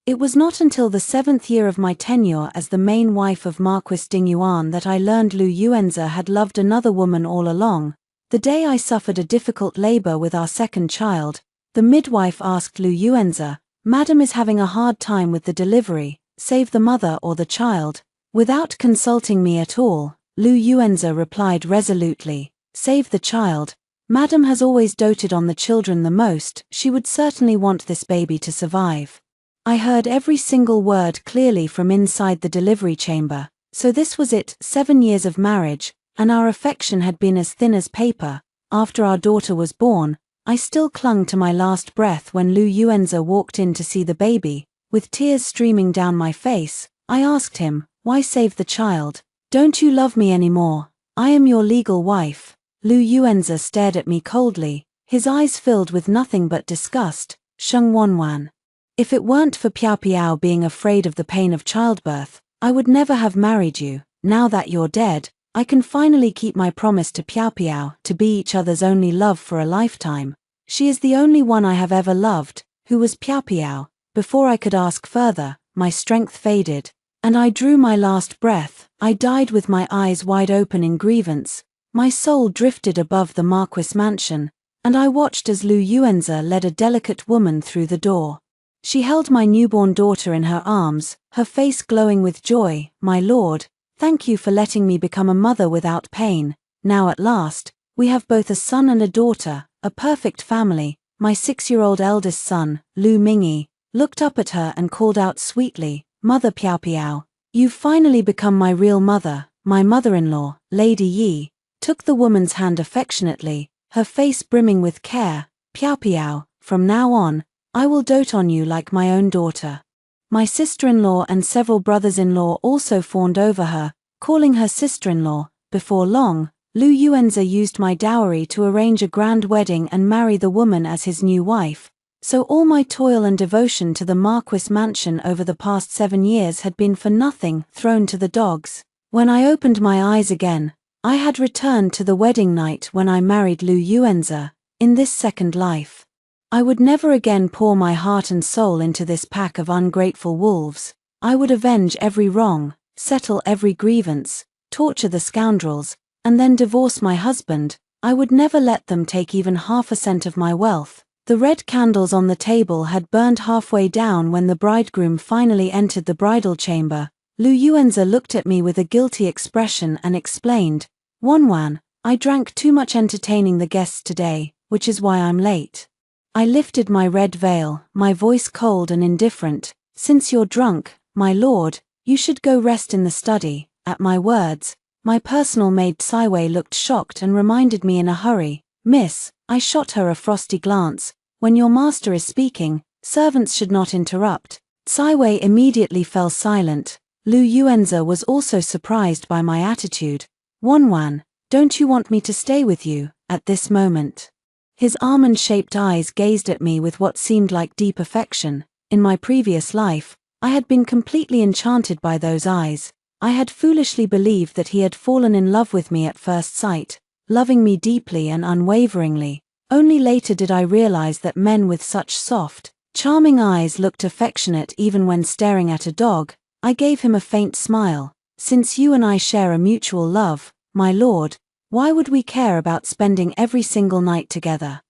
It was not until the 7th year of my tenure as the main wife of Marquis Dingyuan that I learned Lu Yuanzi had loved another woman all along. The day I suffered a difficult labor with our second child, the midwife asked Lu Yuanzi, "Madam is having a hard time with the delivery, save the mother or the child?" Without consulting me at all, Lu Yuanzi replied resolutely, "Save the child. Madam has always doted on the children the most, she would certainly want this baby to survive." I heard every single word clearly from inside the delivery chamber. So this was it, 7 years of marriage, and our affection had been as thin as paper. After our daughter was born, I still clung to my last breath when Lu Yuanzi walked in to see the baby. With tears streaming down my face, I asked him, "Why save the child? Don't you love me anymore? I am your legal wife." Lu Yuanzi stared at me coldly, his eyes filled with nothing but disgust. "Sheng Wanwan. If it weren't for Piao Piao being afraid of the pain of childbirth, I would never have married you. Now that you're dead, I can finally keep my promise to Piao Piao to be each other's only love for a lifetime. She is the only one I have ever loved, who was Piao Piao." Before I could ask further, my strength faded, and I drew my last breath. I died with my eyes wide open in grievance. My soul drifted above the Marquis mansion, and I watched as Lu Yuanzi led a delicate woman through the door. She held my newborn daughter in her arms, her face glowing with joy. "My lord, thank you for letting me become a mother without pain. Now at last, we have both a son and a daughter, a perfect family." My 6-year-old eldest son, Lu Mingyi, looked up at her and called out sweetly, "Mother Piao Piao, you've finally become my real mother." My mother-in-law, Lady Yi, took the woman's hand affectionately, her face brimming with care. "Piao Piao, from now on, I will dote on you like my own daughter." My sister-in-law and several brothers-in-law also fawned over her, calling her sister-in-law. Before long, Lu Yuanzi used my dowry to arrange a grand wedding and marry the woman as his new wife. So all my toil and devotion to the Marquis mansion over the past 7 years had been for nothing, thrown to the dogs. When I opened my eyes again, I had returned to the wedding night when I married Lu Yuanzi. In this second life, I would never again pour my heart and soul into this pack of ungrateful wolves. I would avenge every wrong, settle every grievance, torture the scoundrels, and then divorce my husband. I would never let them take even half a cent of my wealth. The red candles on the table had burned halfway down when the bridegroom finally entered the bridal chamber. Lu Yuanzi looked at me with a guilty expression and explained, "Wanwan, I drank too much entertaining the guests today, which is why I'm late." I lifted my red veil, my voice cold and indifferent. "Since you're drunk, my lord, you should go rest in the study." At my words, my personal maid Caiwei looked shocked and reminded me in a hurry, "Miss," I shot her a frosty glance, "when your master is speaking, servants should not interrupt." Caiwei immediately fell silent. Lu Yuanzi was also surprised by my attitude. "Wanwan, don't you want me to stay with you?" At this moment, his almond-shaped eyes gazed at me with what seemed like deep affection. In my previous life, I had been completely enchanted by those eyes. I had foolishly believed that he had fallen in love with me at first sight, loving me deeply and unwaveringly. Only later did I realize that men with such soft, charming eyes looked affectionate even when staring at a dog. I gave him a faint smile. "Since you and I share a mutual love, my lord, why would we care about spending every single night together?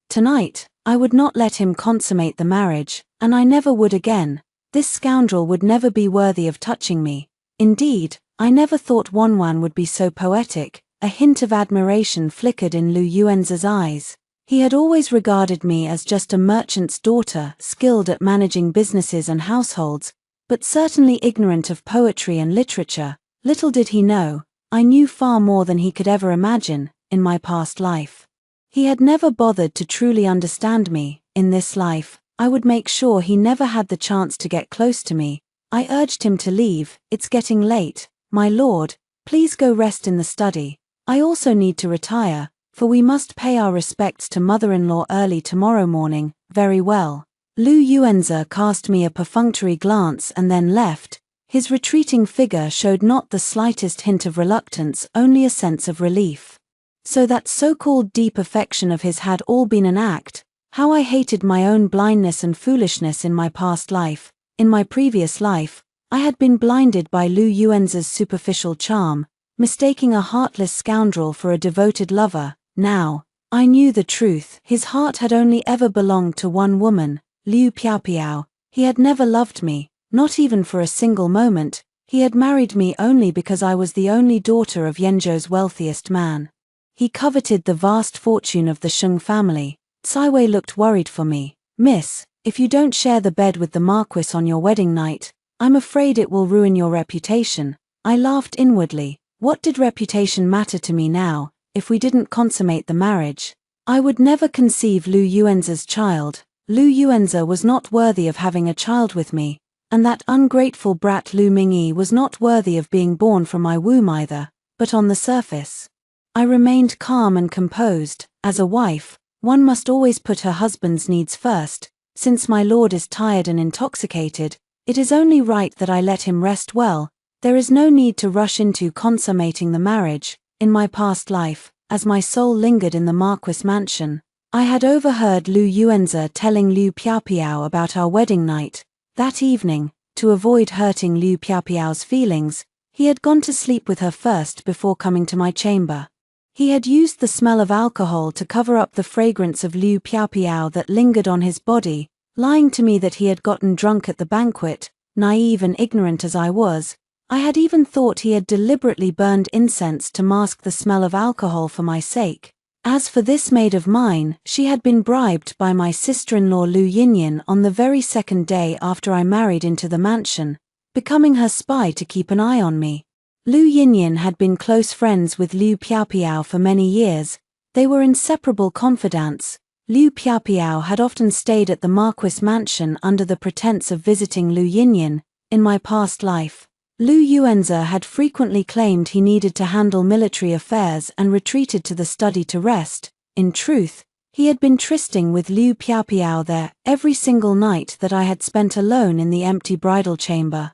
Tonight, I would not let him consummate the marriage, and I never would again. This scoundrel would never be worthy of touching me." Indeed, I never thought Wanwan would be so poetic. A hint of admiration flickered in Lu Yuanzi's eyes. He had always regarded me as just a merchant's daughter, skilled at managing businesses and households, but certainly ignorant of poetry and literature. Little did he know, I knew far more than he could ever imagine. In my past life, he had never bothered to truly understand me. In this life, I would make sure he never had the chance to get close to me. I urged him to leave. "It's getting late. My lord, please go rest in the study. I also need to retire, for we must pay our respects to mother-in-law early tomorrow morning." "Very well." Lu Yuanzi cast me a perfunctory glance and then left. His retreating figure showed not the slightest hint of reluctance, only a sense of relief. So that so-called deep affection of his had all been an act. How I hated my own blindness and foolishness in my past life. In my previous life, I had been blinded by Lu Yuanza's superficial charm, mistaking a heartless scoundrel for a devoted lover. Now, I knew the truth. His heart had only ever belonged to one woman, Liu Piaopiao. He had never loved me, not even for a single moment. He had married me only because I was the only daughter of Yenzhou's wealthiest man. He coveted the vast fortune of the Sheng family. Cai Wei looked worried for me. "Miss, if you don't share the bed with the Marquis on your wedding night, I'm afraid it will ruin your reputation." I laughed inwardly. What did reputation matter to me now, if we didn't consummate the marriage? I would never conceive Lu Yuanza's child. Lu Yuanza was not worthy of having a child with me, and that ungrateful brat Lu Mingyi was not worthy of being born from my womb either. But on the surface, I remained calm and composed. As a wife, one must always put her husband's needs first. Since my lord is tired and intoxicated, it is only right that I let him rest well. There is no need to rush into consummating the marriage. In my past life, as my soul lingered in the Marquis mansion, I had overheard Lu Yuanza telling Liu Piaopiao about our wedding night. That evening, to avoid hurting Liu Piaopiao's feelings, he had gone to sleep with her first before coming to my chamber. He had used the smell of alcohol to cover up the fragrance of Liu Piaopiao that lingered on his body, lying to me that he had gotten drunk at the banquet. Naive and ignorant as I was, I had even thought he had deliberately burned incense to mask the smell of alcohol for my sake. As for this maid of mine, she had been bribed by my sister-in-law Lu Yinyan on the very second day after I married into the mansion, becoming her spy to keep an eye on me. Lu Yinyan had been close friends with Liu Piaopiao for many years. They were inseparable confidants. Liu Piaopiao had often stayed at the Marquis mansion under the pretense of visiting Lu Yinyan. In my past life, Lu Yuanza had frequently claimed he needed to handle military affairs and retreated to the study to rest. In truth, he had been trysting with Liu Piaopiao there every single night that I had spent alone in the empty bridal chamber.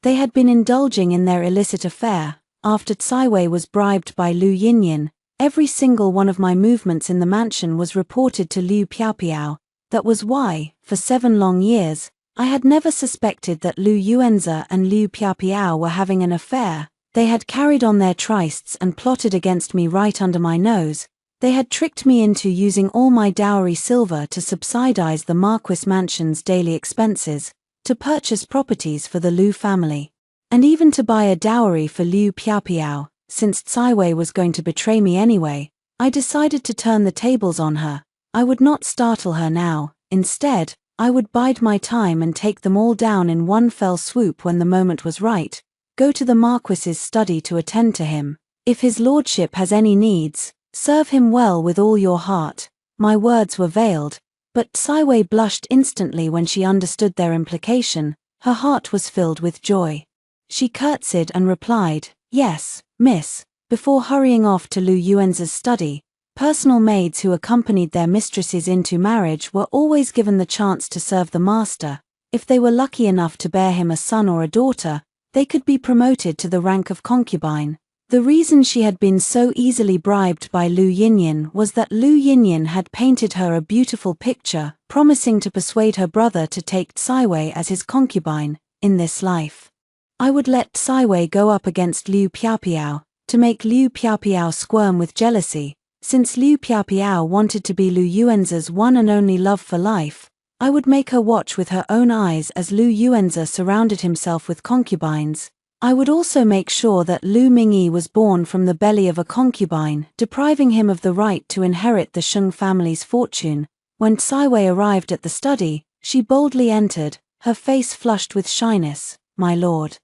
They had been indulging in their illicit affair. After Cai Wei was bribed by Lu Yinyan, every single one of my movements in the mansion was reported to Liu Piaopiao. That was why, for 7 long years, I had never suspected that Lu Yuanza and Liu Piaopiao were having an affair. They had carried on their trysts and plotted against me right under my nose. They had tricked me into using all my dowry silver to subsidize the Marquis mansion's daily expenses, to purchase properties for the Lu family, and even to buy a dowry for Liu Piaopiao. Since Cai Wei was going to betray me anyway, I decided to turn the tables on her. I would not startle her now. Instead, I would bide my time and take them all down in one fell swoop when the moment was right. Go to the Marquis's study to attend to him. If his lordship has any needs, serve him well with all your heart. My words were veiled, but Cai Wei blushed instantly when she understood their implication. Her heart was filled with joy. She curtsied and replied, "Yes, miss," before hurrying off to Lu Yuanza's study. Personal maids who accompanied their mistresses into marriage were always given the chance to serve the master. If they were lucky enough to bear him a son or a daughter, they could be promoted to the rank of concubine. The reason she had been so easily bribed by Lu Yinyan was that Lu Yinyan had painted her a beautiful picture, promising to persuade her brother to take Cai Wei as his concubine. In this life, I would let Cai Wei go up against Liu Piaopiao, to make Liu Piaopiao squirm with jealousy. Since Liu Piaopiao wanted to be Lu Yuanza's one and only love for life, I would make her watch with her own eyes as Lu Yuanza surrounded himself with concubines. I would also make sure that Lu Mingyi was born from the belly of a concubine, depriving him of the right to inherit the Sheng family's fortune. When Cai Wei arrived at the study, she boldly entered, her face flushed with shyness. "My lord,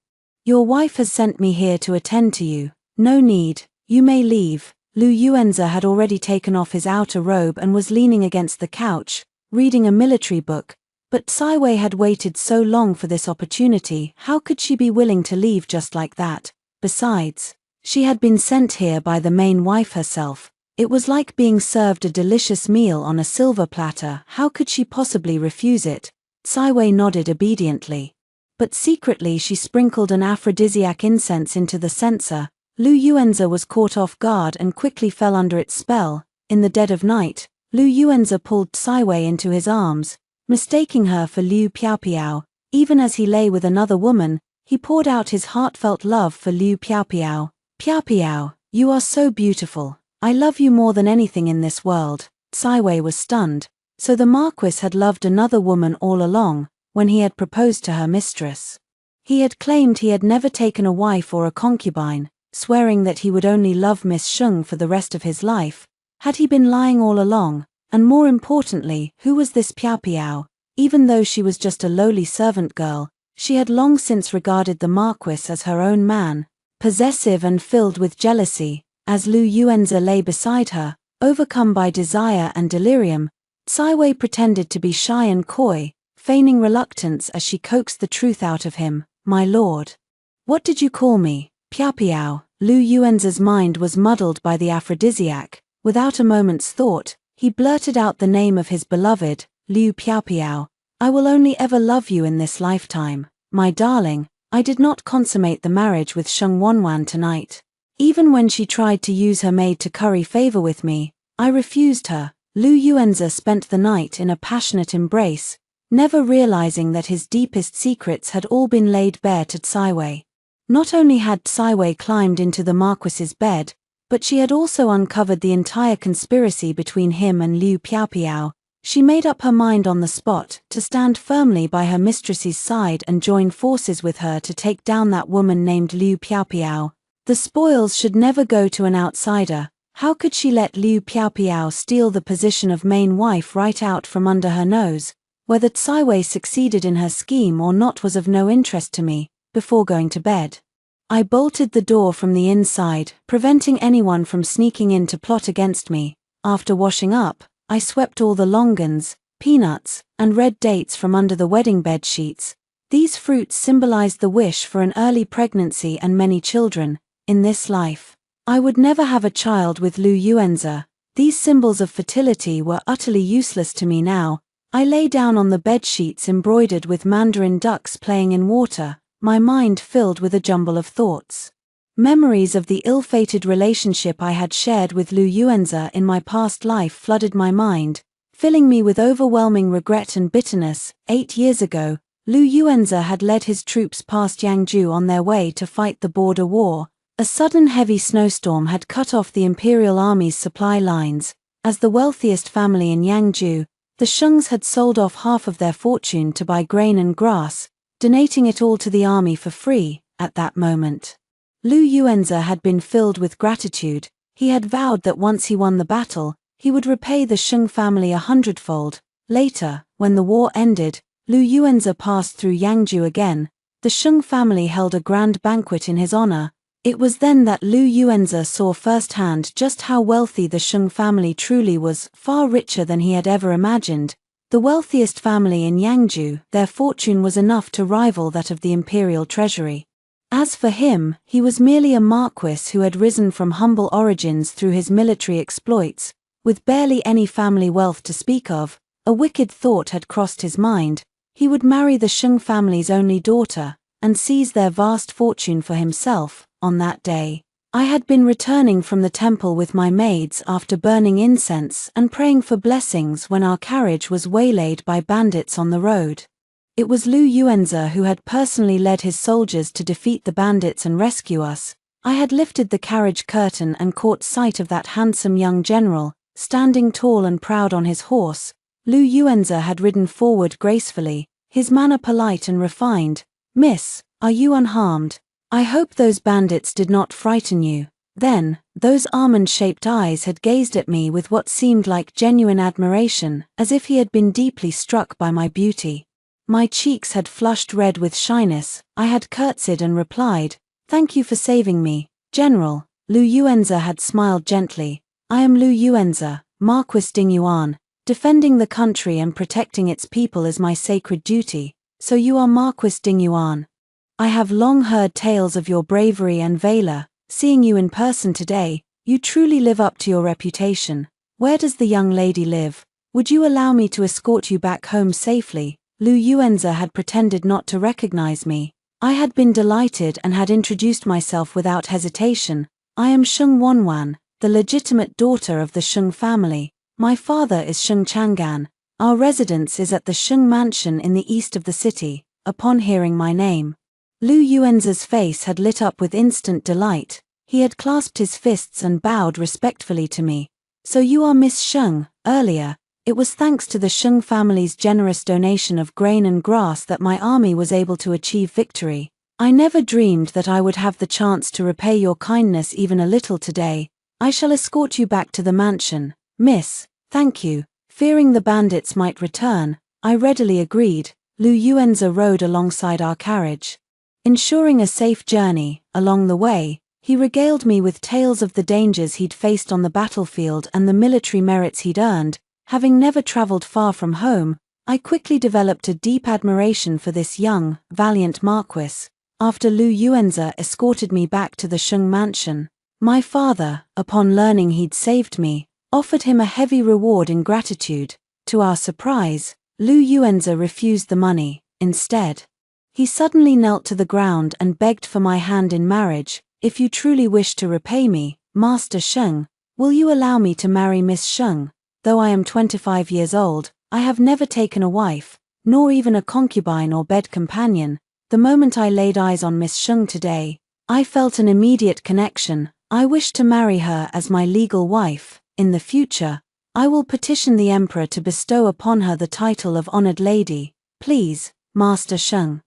your wife has sent me here to attend to you." "No need, you may leave." Lu Yuanza had already taken off his outer robe and was leaning against the couch, reading a military book. But Cai Wei had waited so long for this opportunity, how could she be willing to leave just like that? Besides, she had been sent here by the main wife herself. It was like being served a delicious meal on a silver platter. How could she possibly refuse it? Cai Wei nodded obediently. But secretly she sprinkled an aphrodisiac incense into the censer. Lu Yuanza was caught off guard and quickly fell under its spell. In the dead of night, Lu Yuanza pulled Cai Wei into his arms. Mistaking her for Liu Piaopiao, Even as he lay with another woman, he poured out his heartfelt love for Liu Piao. Piao, you are so beautiful. I love you more than anything in this world. Caiwei was stunned. So the Marquis had loved another woman all along, when he had proposed to her mistress. He had claimed he had never taken a wife or a concubine, swearing that he would only love Miss Sheng for the rest of his life. Had he been lying all along? And more importantly, who was this Piao? Even though she was just a lowly servant girl, she had long since regarded the Marquis as her own man. Possessive and filled with jealousy, as Lu Yuanzi lay beside her, overcome by desire and delirium, Caiwei pretended to be shy and coy, feigning reluctance as she coaxed the truth out of him. My lord. What did you call me? Piao. Lu Yuanzi's mind was muddled by the aphrodisiac. Without a moment's thought, he blurted out the name of his beloved, Liu Piao. I will only ever love you in this lifetime, my darling. I did not consummate the marriage with Sheng Wanwan tonight. Even when she tried to use her maid to curry favor with me, I refused her. Lu Yuanzi spent the night in a passionate embrace, never realizing that his deepest secrets had all been laid bare to Caiwei. Not only had Caiwei climbed into the Marquis's bed, but she had also uncovered the entire conspiracy between him and Liu Piao. She made up her mind on the spot to stand firmly by her mistress's side and join forces with her to take down that woman named Liu Piao. The spoils should never go to an outsider. How could she let Liu Piao steal the position of main wife right out from under her nose? Whether Caiwei succeeded in her scheme or not was of no interest to me. Before going to bed, I bolted the door from the inside, preventing anyone from sneaking in to plot against me. After washing up, I swept all the longans, peanuts, and red dates from under the wedding bed sheets. These fruits symbolized the wish for an early pregnancy and many children. In this life, I would never have a child with Lu Yuanzi. These symbols of fertility were utterly useless to me now. I lay down on the bed sheets embroidered with mandarin ducks playing in water, my mind filled with a jumble of thoughts. Memories of the ill-fated relationship I had shared with Lu Yuanzi in my past life flooded my mind, filling me with overwhelming regret and bitterness. 8 years ago, Lu Yuanzi had led his troops past Yangzhou on their way to fight the border war. A sudden heavy snowstorm had cut off the imperial army's supply lines. As the wealthiest family in Yangzhou, the Shengs had sold off half of their fortune to buy grain and grass, donating it all to the army for free. At that moment, Lu Yuanzi had been filled with gratitude. He had vowed that once he won the battle, he would repay the Sheng family 100-fold. Later, when the war ended, Lu Yuanzi passed through Yangzhou again. The Sheng family held a grand banquet in his honor. It was then that Lu Yuanzi saw firsthand just how wealthy the Sheng family truly was, far richer than he had ever imagined. The wealthiest family in Yangzhou, their fortune was enough to rival that of the imperial treasury. As for him, he was merely a marquis who had risen from humble origins through his military exploits, with barely any family wealth to speak of. A wicked thought had crossed his mind. He would marry the Sheng family's only daughter, and seize their vast fortune for himself. On that day, I had been returning from the temple with my maids after burning incense and praying for blessings when our carriage was waylaid by bandits on the road. It was Lu Yuanzi who had personally led his soldiers to defeat the bandits and rescue us. I had lifted the carriage curtain and caught sight of that handsome young general, standing tall and proud on his horse. Lu Yuanzi had ridden forward gracefully, his manner polite and refined. "Miss, are you unharmed? I hope those bandits did not frighten you." Then, those almond-shaped eyes had gazed at me with what seemed like genuine admiration, as if he had been deeply struck by my beauty. My cheeks had flushed red with shyness. I had curtsied and replied, "Thank you for saving me, General." Lu Yuanzi had smiled gently. "I am Lu Yuanzi, Marquis Dingyuan. Defending the country and protecting its people is my sacred duty. So you are Marquis Dingyuan. I have long heard tales of your bravery and valor. Seeing you in person today, you truly live up to your reputation. Where does the young lady live? Would you allow me to escort you back home safely?" Lu Yuanzi had pretended not to recognize me. I had been delighted and had introduced myself without hesitation. "I am Sheng Wanwan, the legitimate daughter of the Sheng family. My father is Sheng Chang'an. Our residence is at the Sheng mansion in the east of the city." upon hearing my name. Lu Yuanza's face had lit up with instant delight. He had clasped his fists and bowed respectfully to me. "So you are Miss Sheng." Earlier, it was thanks to the Sheng family's generous donation of grain and grass that my army was able to achieve victory. "I never dreamed that I would have the chance to repay your kindness even a little today. I shall escort you back to the mansion, miss." "Thank you." Fearing the bandits might return, I readily agreed. Lu Yuanza rode alongside our carriage, ensuring a safe journey. Along the way, he regaled me with tales of the dangers he'd faced on the battlefield and the military merits he'd earned. Having never traveled far from home, I quickly developed a deep admiration for this young, valiant Marquis. After Lu Yuanza escorted me back to the Sheng mansion, my father, upon learning he'd saved me, offered him a heavy reward in gratitude. To our surprise, Lu Yuanza refused the money. Instead, he suddenly knelt to the ground and begged for my hand in marriage. "If you truly wish to repay me, Master Sheng, will you allow me to marry Miss Sheng? Though I am 25 years old, I have never taken a wife, nor even a concubine or bed companion. The moment I laid eyes on Miss Sheng today, I felt an immediate connection. I wish to marry her as my legal wife. In the future, I will petition the Emperor to bestow upon her the title of Honored Lady. Please, Master Sheng,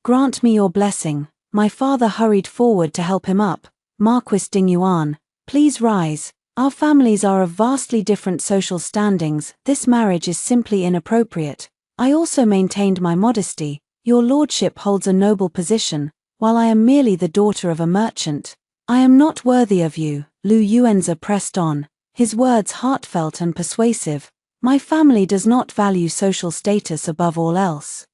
grant me your blessing." My father hurried forward to help him up. "Marquis Dingyuan, please rise. Our families are of vastly different social standings. This marriage is simply inappropriate." I also maintained my modesty. "Your lordship holds a noble position, while I am merely the daughter of a merchant. I am not worthy of you." Lu Yuanza pressed on, his words heartfelt and persuasive. "My family does not value social status above all else.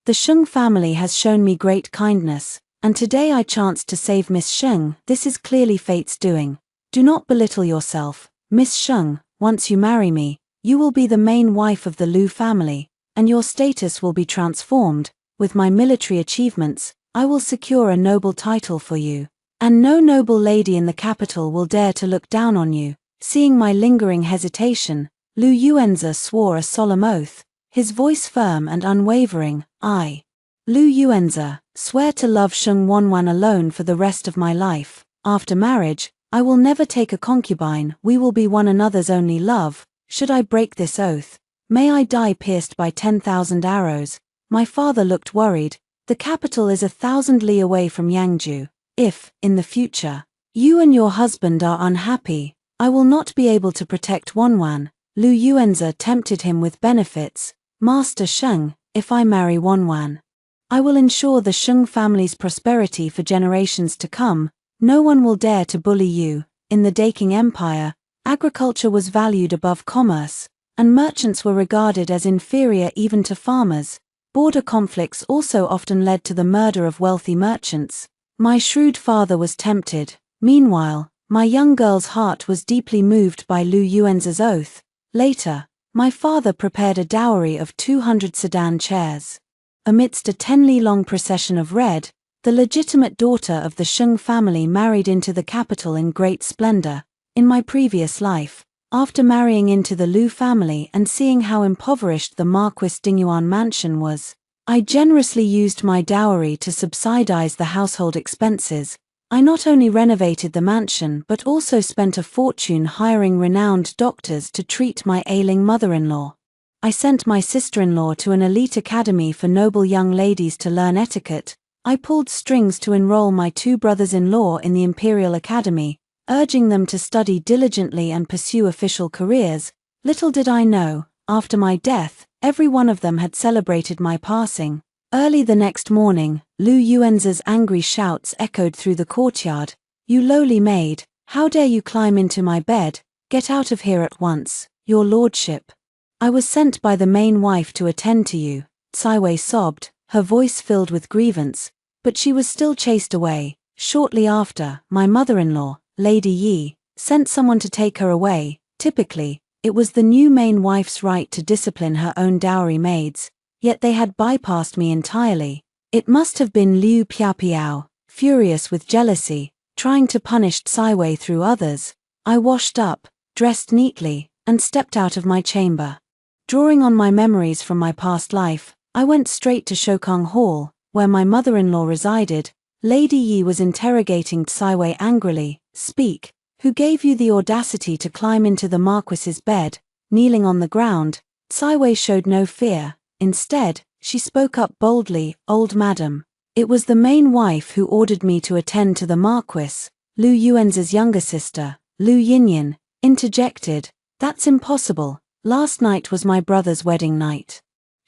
The Sheng family has shown me great kindness, and today I chanced to save Miss Sheng. This is clearly fate's doing. Do not belittle yourself, Miss Sheng. Once you marry me, you will be the main wife of the Lu family, and your status will be transformed. With my military achievements, I will secure a noble title for you, and no noble lady in the capital will dare to look down on you." Seeing my lingering hesitation, Lu Yuanza swore a solemn oath, his voice firm and unwavering. "I, Lu Yuanza, swear to love Sheng Wanwan alone for the rest of my life. After marriage, I will never take a concubine. We will be one another's only love. Should I break this oath, may I die pierced by 10,000 arrows." My father looked worried. "The capital is 1,000 li away from Yangju. If, in the future, you and your husband are unhappy, I will not be able to protect Wanwan." Lu Yuanza tempted him with benefits. "Master Sheng, if I marry Wanwan, I will ensure the Sheng family's prosperity for generations to come. No one will dare to bully you." In the Daking Empire, agriculture was valued above commerce, and merchants were regarded as inferior even to farmers. Border conflicts also often led to the murder of wealthy merchants. My shrewd father was tempted. Meanwhile, my young girl's heart was deeply moved by Lu Yuanza's oath. Later, my father prepared a dowry of 200 sedan chairs. Amidst a 10-li-long procession of red, the legitimate daughter of the Sheng family married into the capital in great splendor. In my previous life, after marrying into the Lu family and seeing how impoverished the Marquis Dingyuan mansion was, I generously used my dowry to subsidize the household expenses. I not only renovated the mansion but also spent a fortune hiring renowned doctors to treat my ailing mother-in-law. I sent my sister-in-law to an elite academy for noble young ladies to learn etiquette. I pulled strings to enroll my 2 brothers-in-law in the Imperial Academy, urging them to study diligently and pursue official careers. Little did I know, after my death, every one of them had celebrated my passing. Early the next morning, Lu Yuanza's angry shouts echoed through the courtyard. "You lowly maid, how dare you climb into my bed? Get out of here at once, your lordship. I was sent by the main wife to attend to you." Tsai Wei sobbed, her voice filled with grievance, but she was still chased away. Shortly after, my mother-in-law, Lady Yi, sent someone to take her away. Typically, it was the new main wife's right to discipline her own dowry maids, yet they had bypassed me entirely. It must have been Liu Piapiao, furious with jealousy, trying to punish Tsai Wei through others. I washed up, dressed neatly, and stepped out of my chamber. Drawing on my memories from my past life, I went straight to Shokong Hall. where my mother-in-law resided, Lady Yi was interrogating Tsaiwei angrily. Speak, who gave you the audacity to climb into the Marquis's bed? Kneeling on the ground, Tsaiwei showed no fear. Instead, she spoke up boldly. Old madam, it was the main wife who ordered me to attend to the Marquis. Lu Yuan's younger sister, Lu Yinyan, interjected. That's impossible. Last night was my brother's wedding night.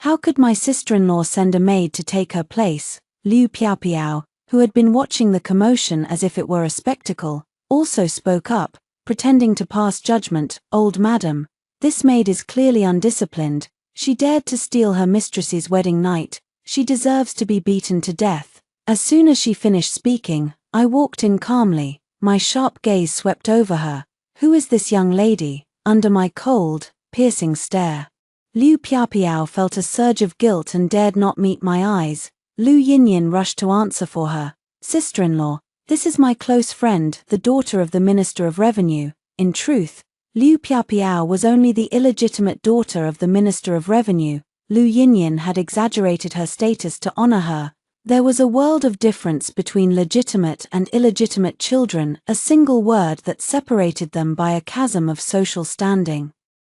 How could my sister-in-law send a maid to take her place? Liu Piaopiao, who had been watching the commotion as if it were a spectacle, also spoke up, pretending to pass judgment. Old madam, this maid is clearly undisciplined. She dared to steal her mistress's wedding night. She deserves to be beaten to death. As soon as she finished speaking, I walked in calmly. My sharp gaze swept over her. Who is this young lady? Under my cold, piercing stare, Liu Piaopiao felt a surge of guilt and dared not meet my eyes. Lu Yinyan rushed to answer for her. Sister-in-law, this is my close friend, the daughter of the Minister of Revenue. In truth, Liu Piaopiao was only the illegitimate daughter of the Minister of Revenue. Lu Yinyan had exaggerated her status to honor her. There was a world of difference between legitimate and illegitimate children, a single word that separated them by a chasm of social standing.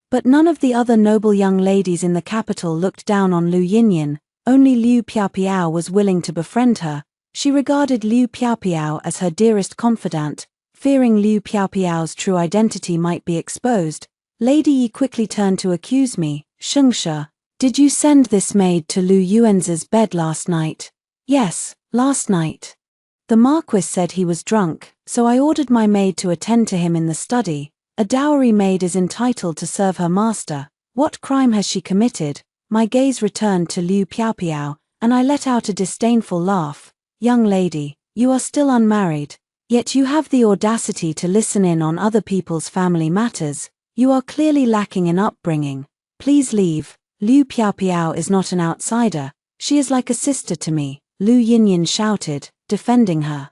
But none of the other noble young ladies in the capital looked down on Lu Yinyan. Only Liu Piaopiao was willing to befriend her. She regarded Liu Piaopiao as her dearest confidant, fearing Liu Piaopiao's true identity might be exposed. Lady Yi quickly turned to accuse me. Shengshe, did you send this maid to Lu Yuan's bed last night? Yes, last night. The Marquis said he was drunk, so I ordered my maid to attend to him in the study. A dowry maid is entitled to serve her master. What crime has she committed? My gaze returned to Liu Piaopiao, and I let out a disdainful laugh. Young lady, you are still unmarried, yet you have the audacity to listen in on other people's family matters. You are clearly lacking in upbringing. Please leave. Liu Piaopiao is not an outsider. She is like a sister to me, Lu Yinyan shouted, defending her.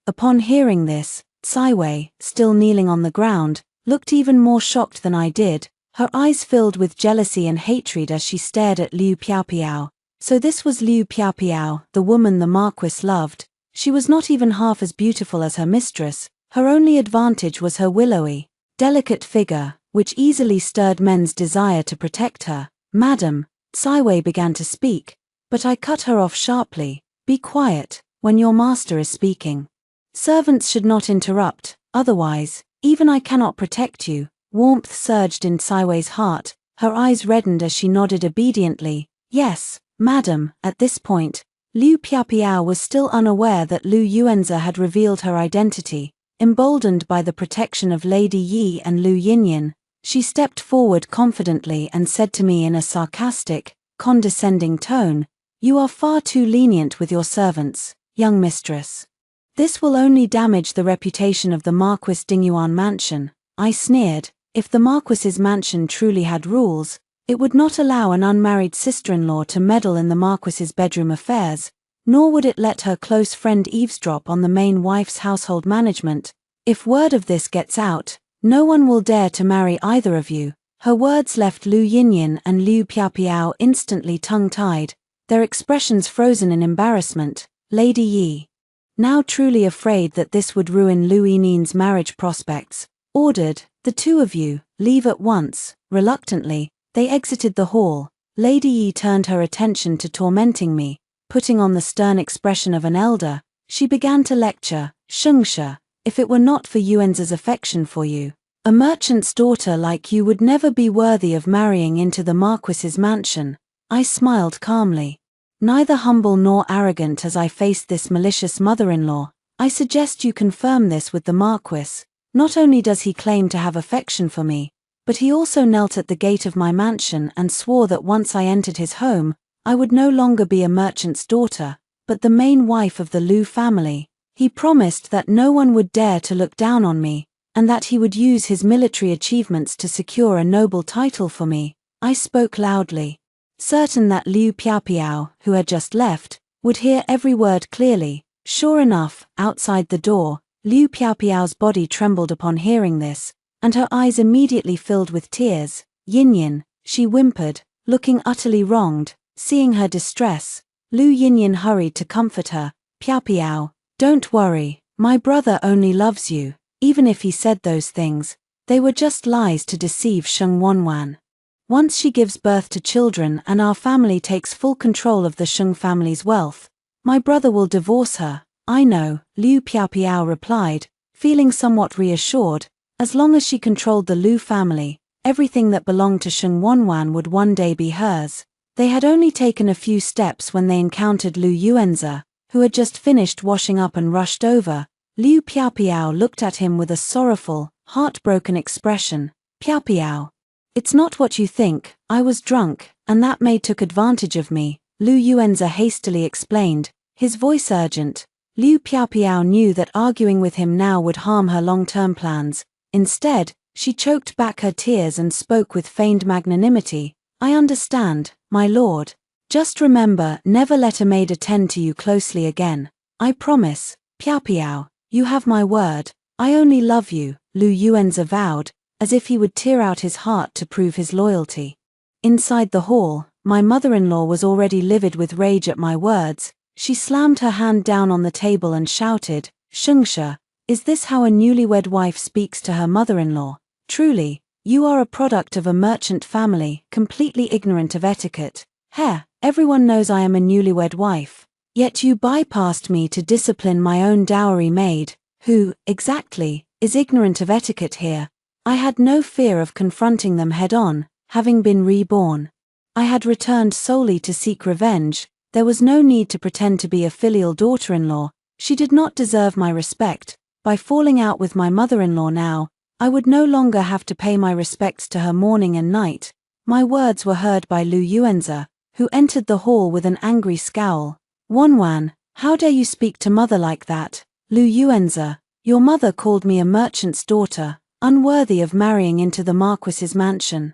Upon hearing this, Tsaiwei, still kneeling on the ground, looked even more shocked than I did. Her eyes filled with jealousy and hatred as she stared at Liu Piaopiao. So this was Liu Piaopiao, the woman the Marquis loved. She was not even half as beautiful as her mistress. Her only advantage was her willowy, delicate figure, which easily stirred men's desire to protect her. Madam, Tsaiwei began to speak, but I cut her off sharply. Be quiet when your master is speaking. Servants should not interrupt, otherwise, even I cannot protect you. Warmth surged in Tsaiwei's heart. Her eyes reddened as she nodded obediently. Yes, madam. At this point, Liu Piaopiao was still unaware that Lu Yuanze had revealed her identity. Emboldened by the protection of Lady Yi and Lu Yinyan, she stepped forward confidently and said to me in a sarcastic, condescending tone, "You are far too lenient with your servants, young mistress. This will only damage the reputation of the Marquis Dingyuan mansion." I sneered. If the Marquis's mansion truly had rules, it would not allow an unmarried sister-in-law to meddle in the Marquis's bedroom affairs, nor would it let her close friend eavesdrop on the main wife's household management. If word of this gets out, no one will dare to marry either of you. Her words left Lu Yinyan and Liu Piaopiao instantly tongue-tied, their expressions frozen in embarrassment. Lady Yi, now truly afraid that this would ruin Lu Yinyan's marriage prospects, ordered, "The two of you, leave at once." Reluctantly, they exited the hall. Lady Yi turned her attention to tormenting me. Putting on the stern expression of an elder, she began to lecture. "Shengshe, if it were not for Yuan's affection for you, a merchant's daughter like you would never be worthy of marrying into the Marquis's mansion." I smiled calmly. Neither humble nor arrogant as I faced this malicious mother-in-law, I suggest you confirm this with the Marquis. Not only does he claim to have affection for me, but he also knelt at the gate of my mansion and swore that once I entered his home, I would no longer be a merchant's daughter, but the main wife of the Lu family. He promised that no one would dare to look down on me, and that he would use his military achievements to secure a noble title for me. I spoke loudly, certain that Liu Piaopiao, who had just left, would hear every word clearly. Sure enough, outside the door, Liu Piaopiao's body trembled upon hearing this, and her eyes immediately filled with tears. "Yinyan," she whimpered, looking utterly wronged. Seeing her distress, Lu Yinyin hurried to comfort her. Piao Piao, don't worry, my brother only loves you. Even if he said those things, they were just lies to deceive Sheng Wanwan. Once she gives birth to children and our family takes full control of the Sheng family's wealth, my brother will divorce her. I know, Liu Piao Piao replied, feeling somewhat reassured. As long as she controlled the Lu family, everything that belonged to Sheng Wanwan would one day be hers. They had only taken a few steps when they encountered Lu Yuanze, who had just finished washing up and rushed over. Liu Piao Piao looked at him with a sorrowful, heartbroken expression. Piao Piao, it's not what you think, I was drunk, and that maid took advantage of me, Lu Yuanze hastily explained, his voice urgent. Liu Piao Piao knew that arguing with him now would harm her long-term plans. Instead, she choked back her tears and spoke with feigned magnanimity. I understand, my lord. Just remember, never let a maid attend to you closely again. I promise, Piao Piao, you have my word. I only love you, Lu Yuanze vowed, as if he would tear out his heart to prove his loyalty. Inside the hall, my mother-in-law was already livid with rage at my words. She slammed her hand down on the table and shouted, Shengshe, is this how a newlywed wife speaks to her mother-in-law? Truly, you are a product of a merchant family, completely ignorant of etiquette. Everyone knows I am a newlywed wife. Yet you bypassed me to discipline my own dowry maid, who, exactly, is ignorant of etiquette here. I had no fear of confronting them head-on, having been reborn. I had returned solely to seek revenge. There was no need to pretend to be a filial daughter-in-law. She did not deserve my respect. By falling out with my mother-in-law now, I would no longer have to pay my respects to her morning and night. My words were heard by Lu Yuanze, who entered the hall with an angry scowl. Wanwan, how dare you speak to mother like that? Lu Yuanze, your mother called me a merchant's daughter, unworthy of marrying into the Marquis's mansion.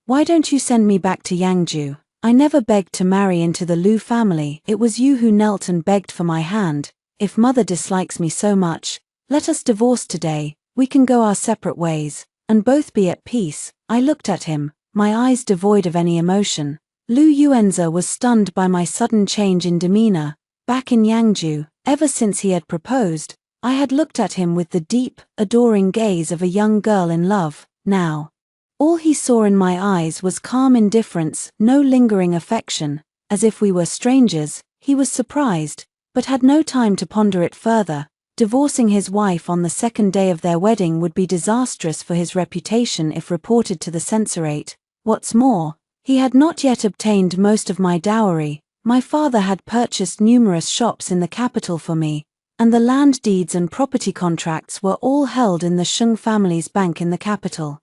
Why don't you send me back to Yangju? I never begged to marry into the Lu family. It was you who knelt and begged for my hand. If mother dislikes me so much, let us divorce today. We can go our separate ways, and both be at peace. I looked at him, my eyes devoid of any emotion. Lu Yuanze was stunned by my sudden change in demeanor. Back in Yangju, ever since he had proposed, I had looked at him with the deep, adoring gaze of a young girl in love. Now, all he saw in my eyes was calm indifference, no lingering affection, as if we were strangers. He was surprised, but had no time to ponder it further. Divorcing his wife on the second day of their wedding would be disastrous for his reputation if reported to the censorate. What's more, he had not yet obtained most of my dowry. My father had purchased numerous shops in the capital for me, and the land deeds and property contracts were all held in the Sheng family's bank in the capital.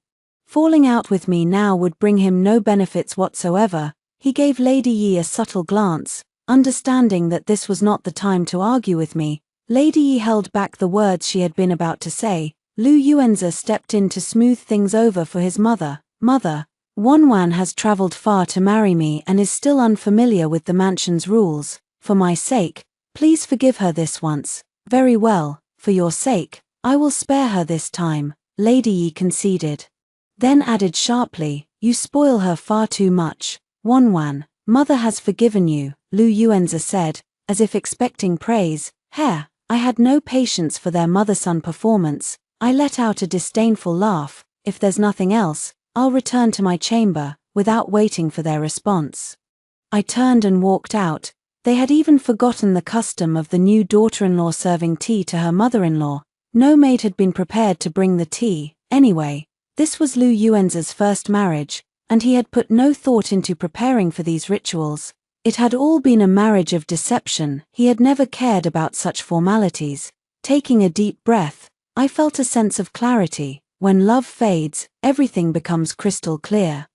Falling out with me now would bring him no benefits whatsoever. He gave Lady Yi a subtle glance, understanding that this was not the time to argue with me. Lady Yi held back the words she had been about to say. Lu Yuanze stepped in to smooth things over for his mother. Mother, Wanwan has traveled far to marry me and is still unfamiliar with the mansion's rules. For my sake, please forgive her this once. Very well, for your sake, I will spare her this time, Lady Yi conceded. Then added sharply, you spoil her far too much. Wanwan, mother has forgiven you, Lu Yuanze said, as if expecting praise. I had no patience for their mother-son performance. I let out a disdainful laugh. If there's nothing else, I'll return to my chamber, without waiting for their response. I turned and walked out. They had even forgotten the custom of the new daughter-in-law serving tea to her mother-in-law. No maid had been prepared to bring the tea. Anyway, this was Lu Yuanze's first marriage, and he had put no thought into preparing for these rituals. It had all been a marriage of deception. He had never cared about such formalities. Taking a deep breath, I felt a sense of clarity. When love fades, everything becomes crystal clear.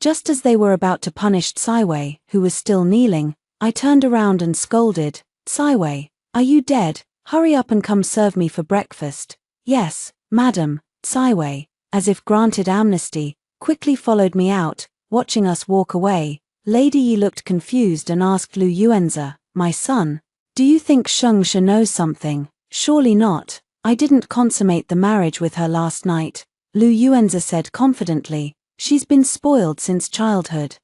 Just as they were about to punish Tsaiwei, who was still kneeling, I turned around and scolded, Tsaiwei, are you dead? Hurry up and come serve me for breakfast. Yes, madam. Tsaiwei, as if granted amnesty, quickly followed me out. Watching us walk away, Lady Yi looked confused and asked Lu Yuanze, my son, do you think Shengshe knows something? Surely not. I didn't consummate the marriage with her last night. Lu Yuanze said confidently, she's been spoiled since childhood.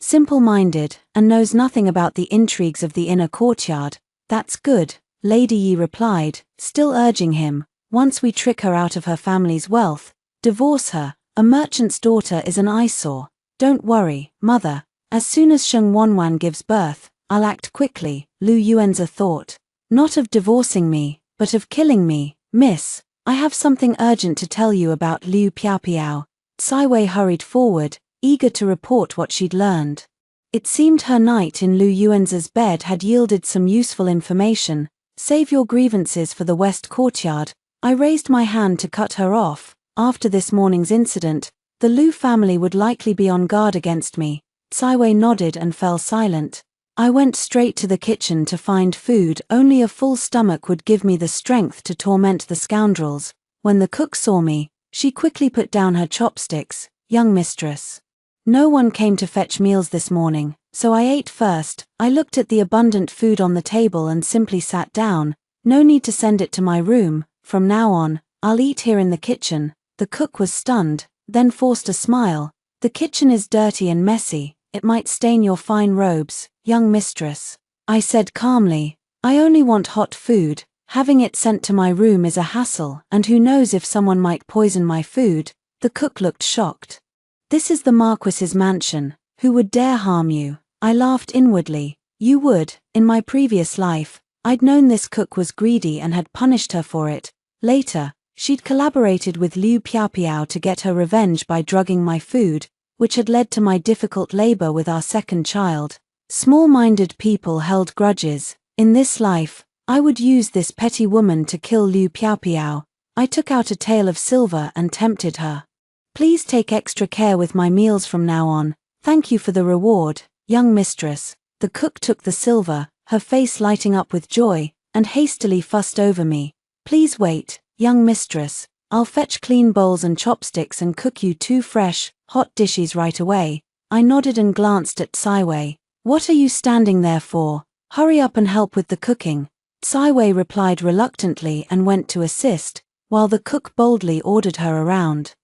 simple-minded, and knows nothing about the intrigues of the inner courtyard. That's good, Lady Yi replied, still urging him. Once we trick her out of her family's wealth, divorce her, a merchant's daughter is an eyesore. Don't worry, mother, as soon as Sheng Wanwan gives birth, I'll act quickly, Lu Yuanzi thought. Not of divorcing me, but of killing me, miss. I have something urgent to tell you about Liu Piaopiao. Tsai Wei hurried forward, eager to report what she'd learned. It seemed her night in Lu Yuanzi's bed had yielded some useful information. Save your grievances for the West Courtyard. I raised my hand to cut her off. After this morning's incident, the Lu family would likely be on guard against me. Tsai Wei nodded and fell silent. I went straight to the kitchen to find food. Only a full stomach would give me the strength to torment the scoundrels. When the cook saw me, she quickly put down her chopsticks. Young mistress. No one came to fetch meals this morning, so I ate first. I looked at the abundant food on the table and simply sat down. No need to send it to my room. From now on, I'll eat here in the kitchen. The cook was stunned, then forced a smile. The kitchen is dirty and messy. It might stain your fine robes, young mistress. I said calmly, I only want hot food. Having it sent to my room is a hassle, and who knows if someone might poison my food. The cook looked shocked. This is the Marquis's mansion. Who would dare harm you? I laughed inwardly. You would. In my previous life, I'd known this cook was greedy and had punished her for it. Later, she'd collaborated with Liu Piaopiao to get her revenge by drugging my food, which had led to my difficult labor with our second child. Small-minded people held grudges. In this life, I would use this petty woman to kill Liu Piaopiao. I took out a tael of silver and tempted her. Please take extra care with my meals from now on. Thank you for the reward, young mistress. The cook took the silver, her face lighting up with joy, and hastily fussed over me. Please wait, young mistress. I'll fetch clean bowls and chopsticks and cook you 2 fresh, hot dishes right away. I nodded and glanced at Tsai Wei. What are you standing there for? Hurry up and help with the cooking. Tsai Wei replied reluctantly and went to assist, while the cook boldly ordered her around.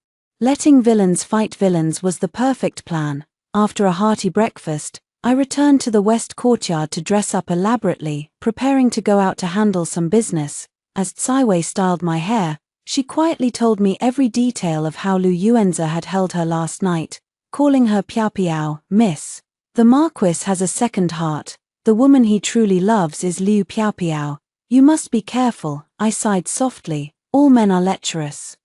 Letting villains fight villains was the perfect plan. After a hearty breakfast, I returned to the West Courtyard to dress up elaborately, preparing to go out to handle some business. As Tsai Wei styled my hair, she quietly told me every detail of how Lu Yuanzi had held her last night, calling her Piaopiao, miss. The Marquis has a second heart. The woman he truly loves is Liu Piaopiao. You must be careful, I sighed softly. All men are lecherous.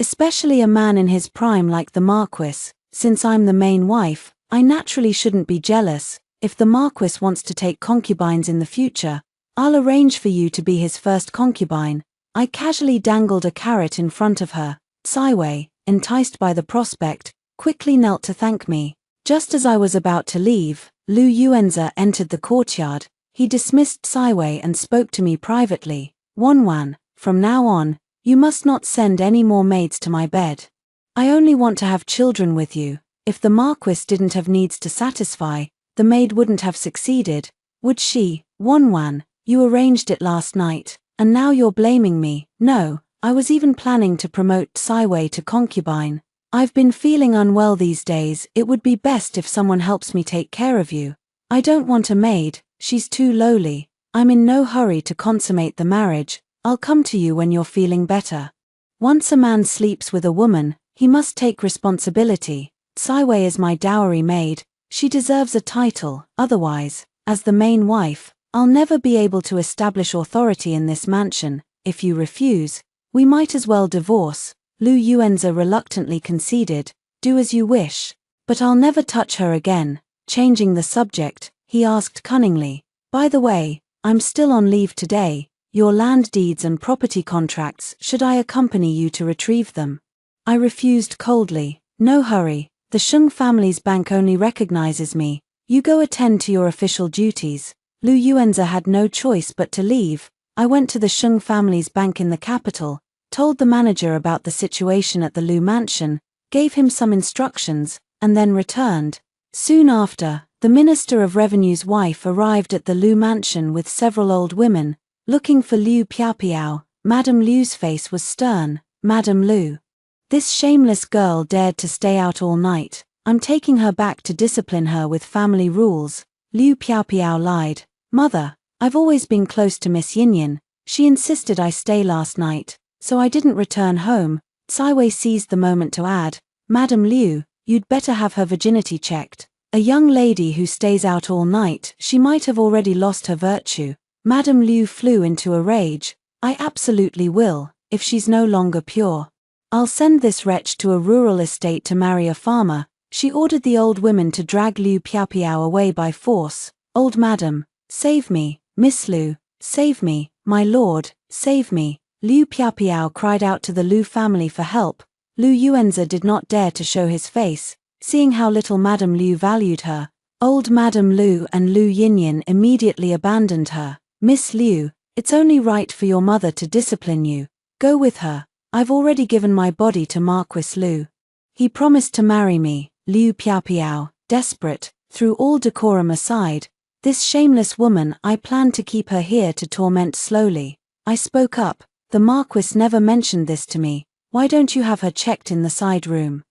Especially a man in his prime like the Marquis. Since I'm the main wife, I naturally shouldn't be jealous. If the Marquis wants to take concubines in the future, I'll arrange for you to be his first concubine. I casually dangled a carrot in front of her. Tsai Wei, enticed by the prospect, quickly knelt to thank me. Just as I was about to leave, Lu Yuanzi entered the courtyard. He dismissed Tsai Wei and spoke to me privately. Wanwan, from now on, you must not send any more maids to my bed. I only want to have children with you. If the Marquis didn't have needs to satisfy, the maid wouldn't have succeeded, would she? Wanwan, you arranged it last night, and now you're blaming me. No, I was even planning to promote Tsai Wei to concubine. I've been feeling unwell these days. It would be best if someone helps me take care of you. I don't want a maid, she's too lowly. I'm in no hurry to consummate the marriage. I'll come to you when you're feeling better. Once a man sleeps with a woman, he must take responsibility. Tsai Wei is my dowry maid. She deserves a title. Otherwise, as the main wife, I'll never be able to establish authority in this mansion. If you refuse, we might as well divorce. Lu Yuanzi reluctantly conceded. Do as you wish. But I'll never touch her again. Changing the subject, he asked cunningly. By the way, I'm still on leave today. Your land deeds and property contracts, should I accompany you to retrieve them? I refused coldly. No hurry. The Sheng family's bank only recognizes me. You go attend to your official duties. Lu Yuanzi had no choice but to leave. I went to the Sheng family's bank in the capital, told the manager about the situation at the Lu mansion, gave him some instructions, and then returned. Soon after, the Minister of Revenue's wife arrived at the Lu mansion with several old women, looking for Liu Piaopiao. Madame Liu's face was stern. Madame Liu. This shameless girl dared to stay out all night. I'm taking her back to discipline her with family rules. Liu Piao lied. Mother, I've always been close to Miss Yin. She insisted I stay last night, so I didn't return home. Cai seized the moment to add, Madam Liu, you'd better have her virginity checked. A young lady who stays out all night, she might have already lost her virtue. Madam Liu flew into a rage. I absolutely will, if she's no longer pure. I'll send this wretch to a rural estate to marry a farmer. She ordered the old women to drag Liu Piao away by force. Old madam, save me, Miss Liu, save me, my lord, save me. Liu Piao cried out to the Liu family for help. Liu Yuanzi did not dare to show his face, seeing how little Madame Liu valued her. Old Madame Liu and Liu Yinyan immediately abandoned her. Miss Liu, it's only right for your mother to discipline you. Go with her. I've already given my body to Marquis Liu. He promised to marry me. Liu Piao, desperate, threw all decorum aside. This shameless woman, I plan to keep her here to torment slowly. I spoke up. The Marquis never mentioned this to me. Why don't you have her checked in the side room?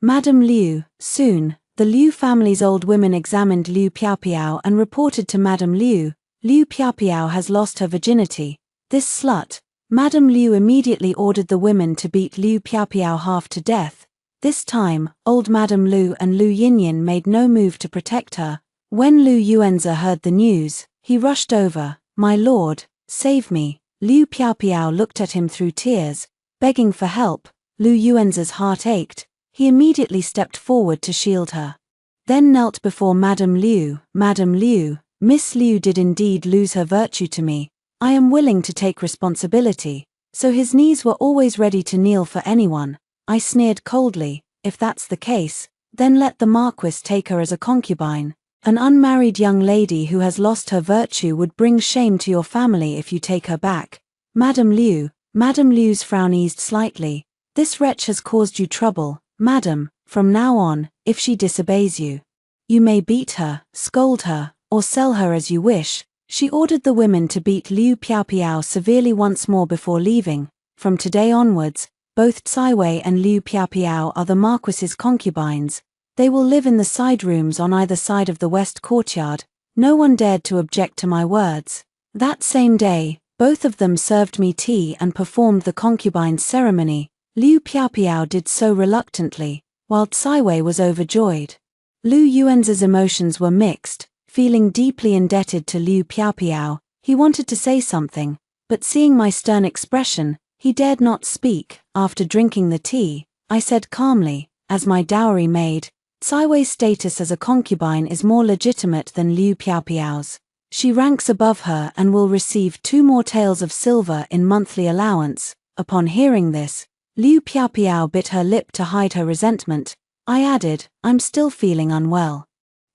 Madame Liu, soon, the Liu family's old women examined Liu Piao and reported to Madame Liu, Liu Piao has lost her virginity. This slut. Madame Liu immediately ordered the women to beat Liu Piao half to death. This time, old Madame Liu and Liu Yinyan made no move to protect her. When Liu Yuanzi heard the news, he rushed over. My lord, save me. Liu Piao looked at him through tears, begging for help. Liu Yuanzi's heart ached. He immediately stepped forward to shield her. Then knelt before Madame Liu. Madame Liu, Miss Liu did indeed lose her virtue to me. I am willing to take responsibility. So his knees were always ready to kneel for anyone. I sneered coldly, if that's the case, then let the Marquis take her as a concubine. An unmarried young lady who has lost her virtue would bring shame to your family if you take her back. Madame Liu's frown eased slightly. This wretch has caused you trouble, madam. From now on, if she disobeys you, you may beat her, scold her, or sell her as you wish. She ordered the women to beat Liu Piao severely once more before leaving. From today onwards, both Cai and Liu Piao are the Marquis's concubines. They will live in the side rooms on either side of the west courtyard. No one dared to object to my words. That same day, both of them served me tea and performed the concubine's ceremony. Liu Piao did so reluctantly, while Cai was overjoyed. Liu Yuanzi's emotions were mixed. Feeling deeply indebted to Liu Piao, he wanted to say something, but seeing my stern expression, he dared not speak. After drinking the tea, I said calmly, as my dowry maid, Cai's status as a concubine is more legitimate than Liu Piao's. She ranks above her and will receive 2 more taels of silver in monthly allowance. Upon hearing this, Liu Piao bit her lip to hide her resentment. I added, I'm still feeling unwell.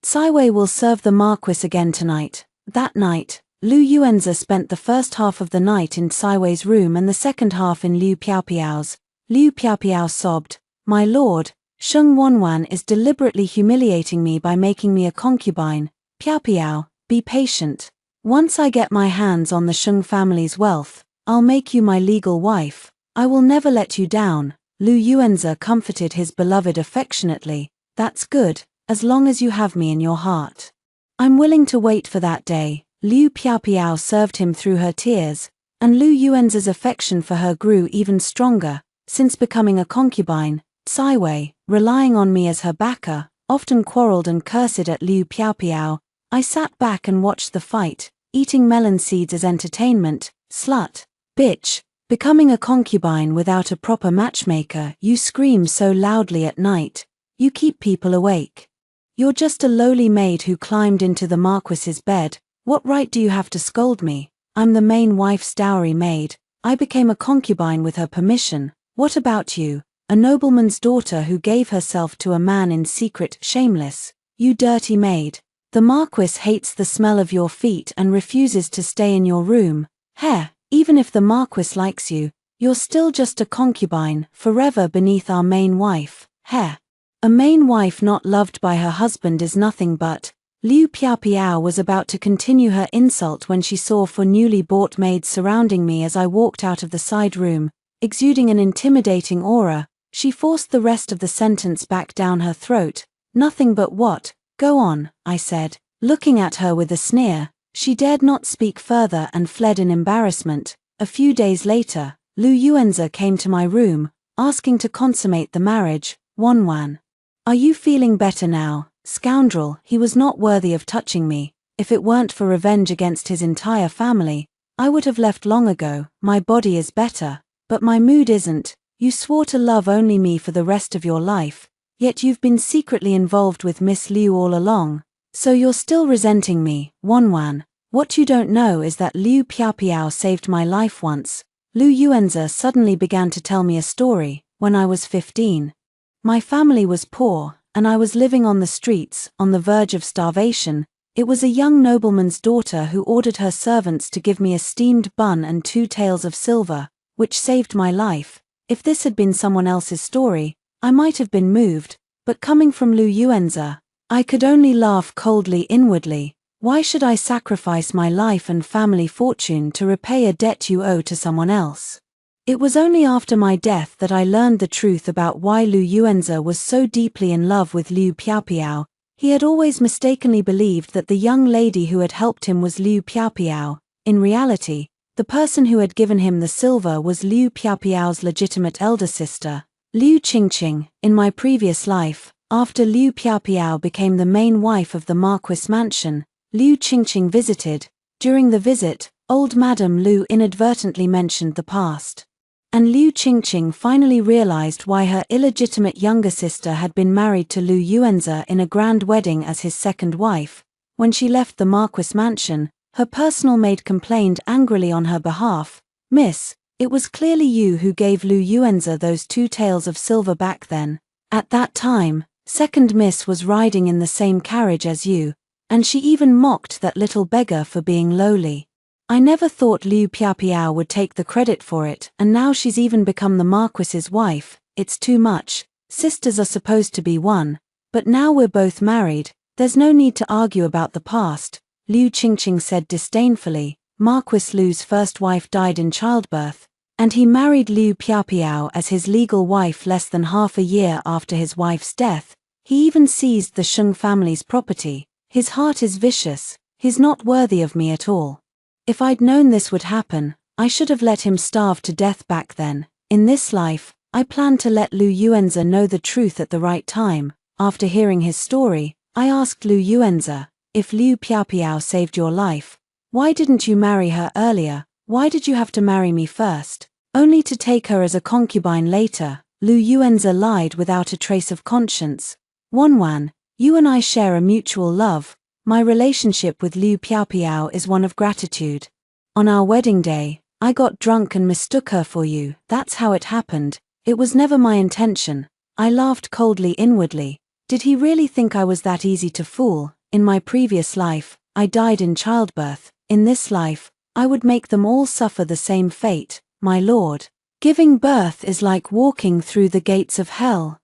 Cai will serve the Marquis again tonight. That night, Liu Yuanzi spent the first half of the night in Cai's room and the second half in Liu Piao's. Liu Piao sobbed, My lord, Sheng Wanwan is deliberately humiliating me by making me a concubine. Piao, be patient. Once I get my hands on the Sheng family's wealth, I'll make you my legal wife. I will never let you down. Liu Yuanzi comforted his beloved affectionately. That's good, as long as you have me in your heart. I'm willing to wait for that day. Liu Piao served him through her tears, and Liu Yuanzi's affection for her grew even stronger. Since becoming a concubine, Cai, relying on me as her backer, often quarreled and cursed at Liu Piao. I sat back and watched the fight, eating melon seeds as entertainment. Slut. Bitch. Becoming a concubine without a proper matchmaker, you scream so loudly at night. You keep people awake. You're just a lowly maid who climbed into the Marquis's bed. What right do you have to scold me? I'm the main wife's dowry maid. I became a concubine with her permission. What about you? A nobleman's daughter who gave herself to a man in secret, shameless. You dirty maid. The Marquis hates the smell of your feet and refuses to stay in your room. Heh, even if the Marquis likes you, you're still just a concubine, forever beneath our main wife. Heh. A main wife not loved by her husband is nothing but. Liu Piao was about to continue her insult when she saw 4 newly bought maids surrounding me as I walked out of the side room. Exuding an intimidating aura, she forced the rest of the sentence back down her throat. Nothing but what? Go on, I said, looking at her with a sneer. She dared not speak further and fled in embarrassment. A few days later, Lu Yuanze came to my room, asking to consummate the marriage. Wanwan. Are you feeling better now, scoundrel? He was not worthy of touching me. If it weren't for revenge against his entire family, I would have left long ago. My body is better, but my mood isn't. You swore to love only me for the rest of your life, yet you've been secretly involved with Miss Liu all along. So you're still resenting me, Wanwan. What you don't know is that Liu Piaopiao saved my life once. Lu Yuanze suddenly began to tell me a story. When I was 15. My family was poor, and I was living on the streets, on the verge of starvation. It was a young nobleman's daughter who ordered her servants to give me a steamed bun and 2 taels of silver, which saved my life. If this had been someone else's story, I might have been moved, but coming from Lu Yuanze, I could only laugh coldly inwardly. Why should I sacrifice my life and family fortune to repay a debt you owe to someone else? It was only after my death that I learned the truth about why Lu Yuanze was so deeply in love with Liu Piaopiao. He had always mistakenly believed that the young lady who had helped him was Liu Piaopiao. In reality, the person who had given him the silver was Liu Piaopiao's legitimate elder sister, Liu Qingqing. In my previous life, after Liu Piaopiao became the main wife of the Marquis mansion, Liu Qingqing visited. During the visit, old Madame Liu inadvertently mentioned the past. And Liu Qingqing finally realized why her illegitimate younger sister had been married to Lu Yuanze in a grand wedding as his second wife. When she left the Marquis mansion, her personal maid complained angrily on her behalf. Miss, it was clearly you who gave Lu Yuanze those 2 taels of silver back then. At that time, second miss was riding in the same carriage as you, and she even mocked that little beggar for being lowly. I never thought Liu Piaopiao would take the credit for it, and now she's even become the Marquis's wife. It's too much. Sisters are supposed to be one, but now we're both married, there's no need to argue about the past, Liu Qingqing said disdainfully. Marquis Lu's first wife died in childbirth, and he married Liu Piaopiao as his legal wife less than half a year after his wife's death. He even seized the Sheng family's property. His heart is vicious. He's not worthy of me at all. If I'd known this would happen, I should have let him starve to death back then. In this life, I planned to let Lu Yuanze know the truth at the right time. After hearing his story, I asked Lu Yuanze, if Liu Piaopiao saved your life, why didn't you marry her earlier? Why did you have to marry me first, only to take her as a concubine later? Lu Yuanze lied without a trace of conscience. Wanwan, you and I share a mutual love. My relationship with Liu Piaopiao is one of gratitude. On our wedding day, I got drunk and mistook her for you. That's how it happened. It was never my intention. I laughed coldly inwardly. Did he really think I was that easy to fool? In my previous life, I died in childbirth. In this life, I would make them all suffer the same fate, my lord. Giving birth is like walking through the gates of hell.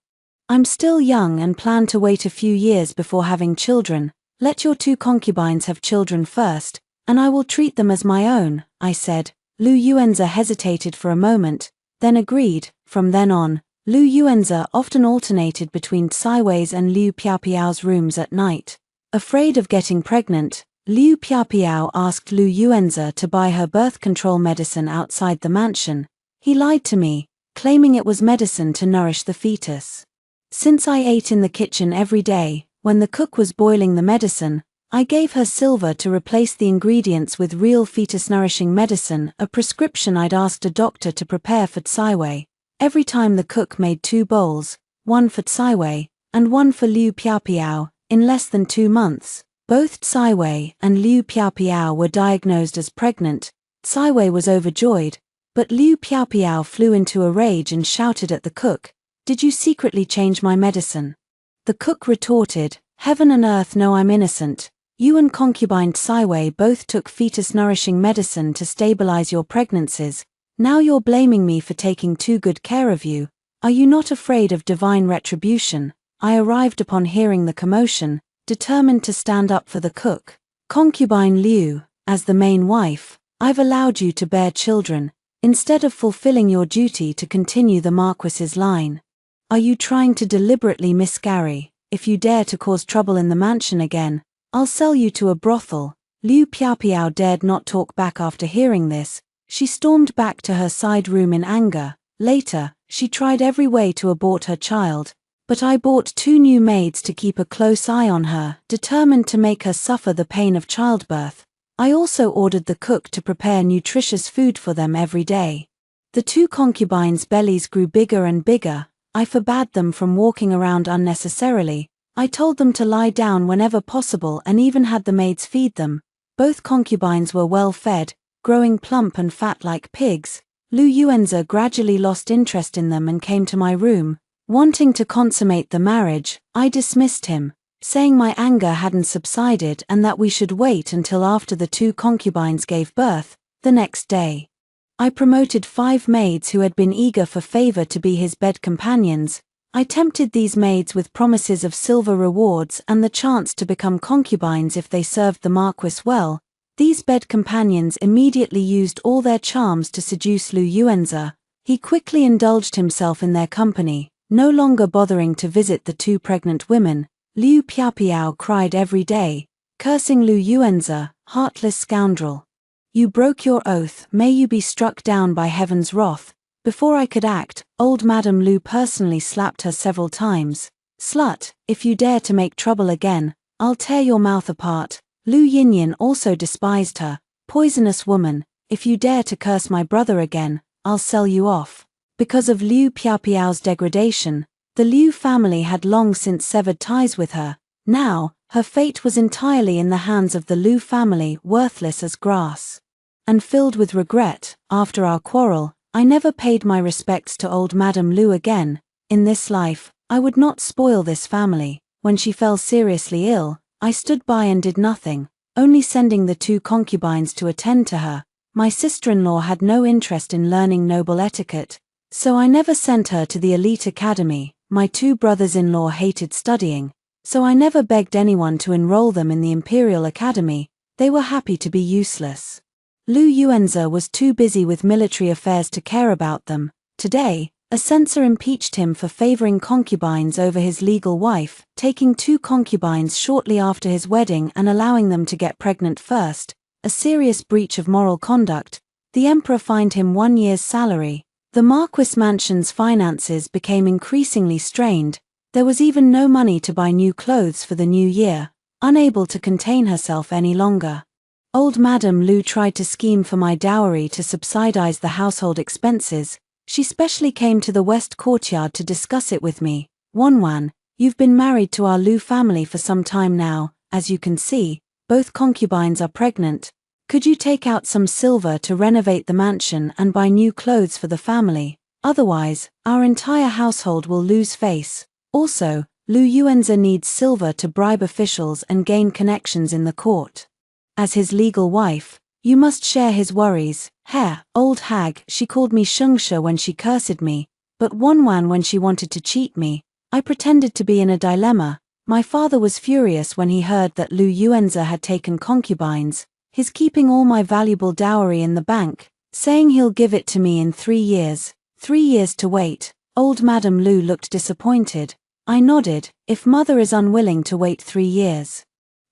I'm still young and plan to wait a few years before having children. Let your 2 concubines have children first, and I will treat them as my own, I said. Lu Yuanze hesitated for a moment, then agreed. From then on, Lu Yuanze often alternated between Caiwei's and Liu Piaopiao's rooms at night. Afraid of getting pregnant, Liu Piaopiao asked Lu Yuanze to buy her birth control medicine outside the mansion. He lied to me, claiming it was medicine to nourish the fetus. Since I ate in the kitchen every day, when the cook was boiling the medicine, I gave her silver to replace the ingredients with real fetus-nourishing medicine, a prescription I'd asked a doctor to prepare for Caiwei. Every time the cook made 2 bowls, one for Caiwei, and one for Liu Piaopiao, in less than 2 months, both Caiwei and Liu Piaopiao were diagnosed as pregnant. Caiwei was overjoyed, but Liu Piaopiao flew into a rage and shouted at the cook, "Did you secretly change my medicine?" The cook retorted, "Heaven and earth know I'm innocent. You and concubine Caiwei both took fetus-nourishing medicine to stabilize your pregnancies. Now you're blaming me for taking too good care of you. Are you not afraid of divine retribution?" I arrived upon hearing the commotion, determined to stand up for the cook. "Concubine Liu, as the main wife, I've allowed you to bear children, instead of fulfilling your duty to continue the Marquis's line. Are you trying to deliberately miscarry? if you dare to cause trouble in the mansion again, I'll sell you to a brothel." Liu Piapiao dared not talk back after hearing this. She stormed back to her side room in anger. Later, she tried every way to abort her child, but I bought 2 new maids to keep a close eye on her, determined to make her suffer the pain of childbirth. I also ordered the cook to prepare nutritious food for them every day. The 2 concubines' bellies grew bigger and bigger. I forbade them from walking around unnecessarily. I told them to lie down whenever possible and even had the maids feed them. Both concubines were well fed, growing plump and fat like pigs. Lu Yuanzi gradually lost interest in them and came to my room, wanting to consummate the marriage. I dismissed him, saying my anger hadn't subsided and that we should wait until after the 2 concubines gave birth. The next day, I promoted 5 maids who had been eager for favor to be his bed companions. I tempted these maids with promises of silver rewards and the chance to become concubines if they served the Marquis well. These bed companions immediately used all their charms to seduce Lu Yuanzi. He quickly indulged himself in their company, no longer bothering to visit the 2 pregnant women. Liu Piapiao cried every day, cursing Lu Yuanzi, "Heartless scoundrel. You broke your oath, may you be struck down by heaven's wrath." Before I could act, old Madame Lu personally slapped her several times. "Slut, if you dare to make trouble again, I'll tear your mouth apart." Lu Yinyan also despised her. "Poisonous woman, if you dare to curse my brother again, I'll sell you off." Because of Liu Piapiao's degradation, the Liu family had long since severed ties with her. Now, her fate was entirely in the hands of the Liu family, worthless as grass. And filled with regret, after our quarrel, I never paid my respects to old Madame Lu again. In this life, I would not spoil this family. When she fell seriously ill, I stood by and did nothing, only sending the 2 concubines to attend to her. My sister-in-law had no interest in learning noble etiquette, so I never sent her to the elite academy. My 2 brothers-in-law hated studying, so I never begged anyone to enroll them in the Imperial Academy. They were happy to be useless. Lu Yuanzi was too busy with military affairs to care about them. Today, a censor impeached him for favoring concubines over his legal wife, taking 2 concubines shortly after his wedding and allowing them to get pregnant first, a serious breach of moral conduct. The emperor fined him 1 year's salary. The Marquis mansion's finances became increasingly strained. There was even no money to buy new clothes for the new year. Unable to contain herself any longer, old Madame Lu tried to scheme for my dowry to subsidize the household expenses. She specially came to the West Courtyard to discuss it with me. "Wanwan, you've been married to our Lu family for some time now. As you can see, both concubines are pregnant. Could you take out some silver to renovate the mansion and buy new clothes for the family? Otherwise, our entire household will lose face. Also, Lu Yuanzi needs silver to bribe officials and gain connections in the court. As his legal wife, you must share his worries." "Heh, old hag," she called me Shungsha when she cursed me, but Wanwan when she wanted to cheat me. I pretended to be in a dilemma. My father was furious when he heard that Lu Yuanzi had taken concubines. He's keeping all my valuable dowry in the bank, saying he'll give it to me in 3 years. 3 years to wait. Old Madame Lu looked disappointed. I nodded. "If mother is unwilling to wait 3 years,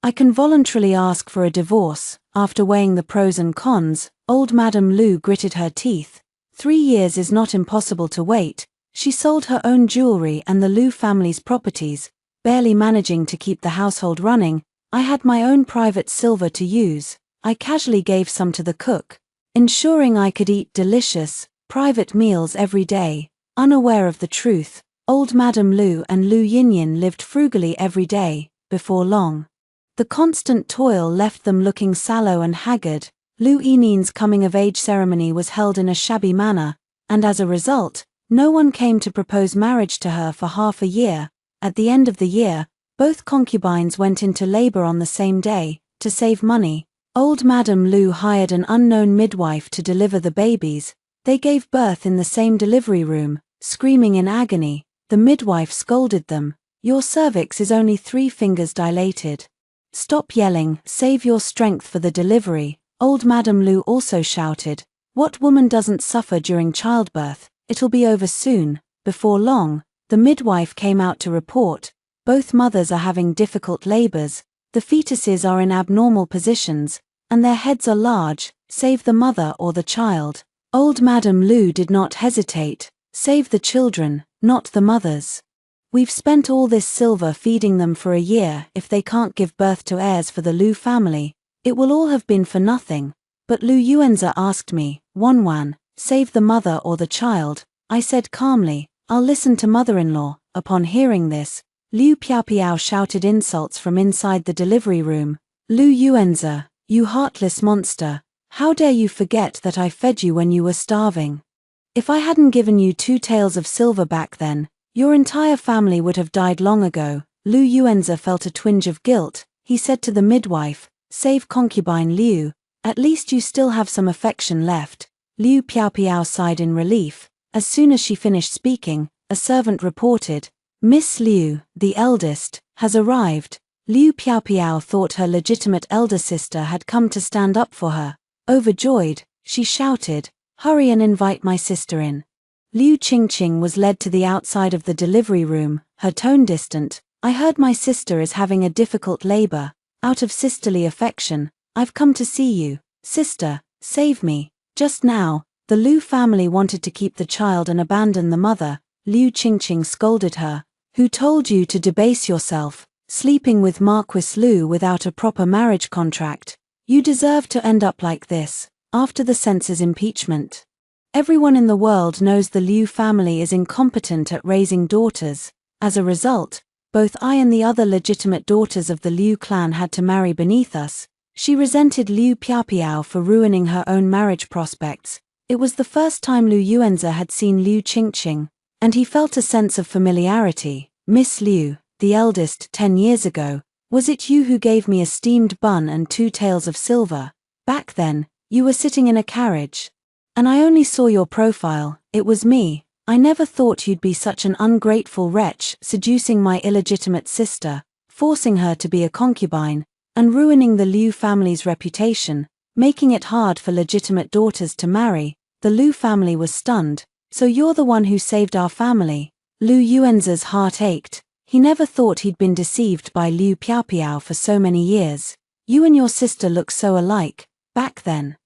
I can voluntarily ask for a divorce." After weighing the pros and cons, old Madame Lu gritted her teeth. 3 years is not impossible to wait. She sold her own jewelry and the Lu family's properties, barely managing to keep the household running. I had my own private silver to use. I casually gave some to the cook, ensuring I could eat delicious, private meals every day. Unaware of the truth, old Madame Lu and Lu Yinyan lived frugally every day. Before long, the constant toil left them looking sallow and haggard. Lu Yinin's coming-of-age ceremony was held in a shabby manner, and as a result, no one came to propose marriage to her for half a year. At the end of the year, both concubines went into labor on the same day. To save money, old Madame Lu hired an unknown midwife to deliver the babies. They gave birth in the same delivery room, screaming in agony. The midwife scolded them. "Your cervix is only 3 fingers dilated. Stop yelling, save your strength for the delivery." Old Madame Lu also shouted, "What woman doesn't suffer during childbirth? It'll be over soon." Before long, the midwife came out to report. Both mothers are having difficult labors, the fetuses are in abnormal positions, and their heads are large. Save the mother or the child. Old Madame Lu did not hesitate. Save the children, not the mothers. We've spent all this silver feeding them for a year. If they can't give birth to heirs for the Lu family, it will all have been for nothing. But Lu Yuanzi asked me, Wanwan, save the mother or the child? I said calmly, I'll listen to mother-in-law. Upon hearing this, Liu Piaopiao shouted insults from inside the delivery room. Lu Yuanzi, you heartless monster, how dare you forget that I fed you when you were starving? If I hadn't given you 2 taels of silver back then, your entire family would have died long ago. Lu Yuanzi felt a twinge of guilt. He said to the midwife, save concubine Liu, at least you still have some affection left. Liu Piaopiao sighed in relief. As soon as she finished speaking, a servant reported, Miss Liu, the eldest, has arrived. Liu Piaopiao thought her legitimate elder sister had come to stand up for her. Overjoyed, she shouted, hurry and invite my sister in. Liu Qingqing was led to the outside of the delivery room, her tone distant. I heard my sister is having a difficult labor. Out of sisterly affection, I've come to see you. Sister, save me. Just now, the Liu family wanted to keep the child and abandon the mother. Liu Qingqing scolded her. Who told you to debase yourself, sleeping with Marquis Liu without a proper marriage contract? You deserve to end up like this, after the censor's impeachment. Everyone in the world knows the Liu family is incompetent at raising daughters. As a result, both I and the other legitimate daughters of the Liu clan had to marry beneath us. She resented Liu Piaopiao for ruining her own marriage prospects. It was the first time Lu Yuanzi had seen Liu Qingqing, and he felt a sense of familiarity. Miss Liu, the eldest, 10 years ago, was it you who gave me a steamed bun and 2 taels of silver? Back then, you were sitting in a carriage. And I only saw your profile. It was me. I never thought you'd be such an ungrateful wretch, seducing my illegitimate sister, forcing her to be a concubine, and ruining the Liu family's reputation, making it hard for legitimate daughters to marry. The Liu family was stunned. So you're the one who saved our family? Lu Yuanzi's heart ached. He never thought he'd been deceived by Liu Piaopiao for so many years. You and your sister look so alike. Back then,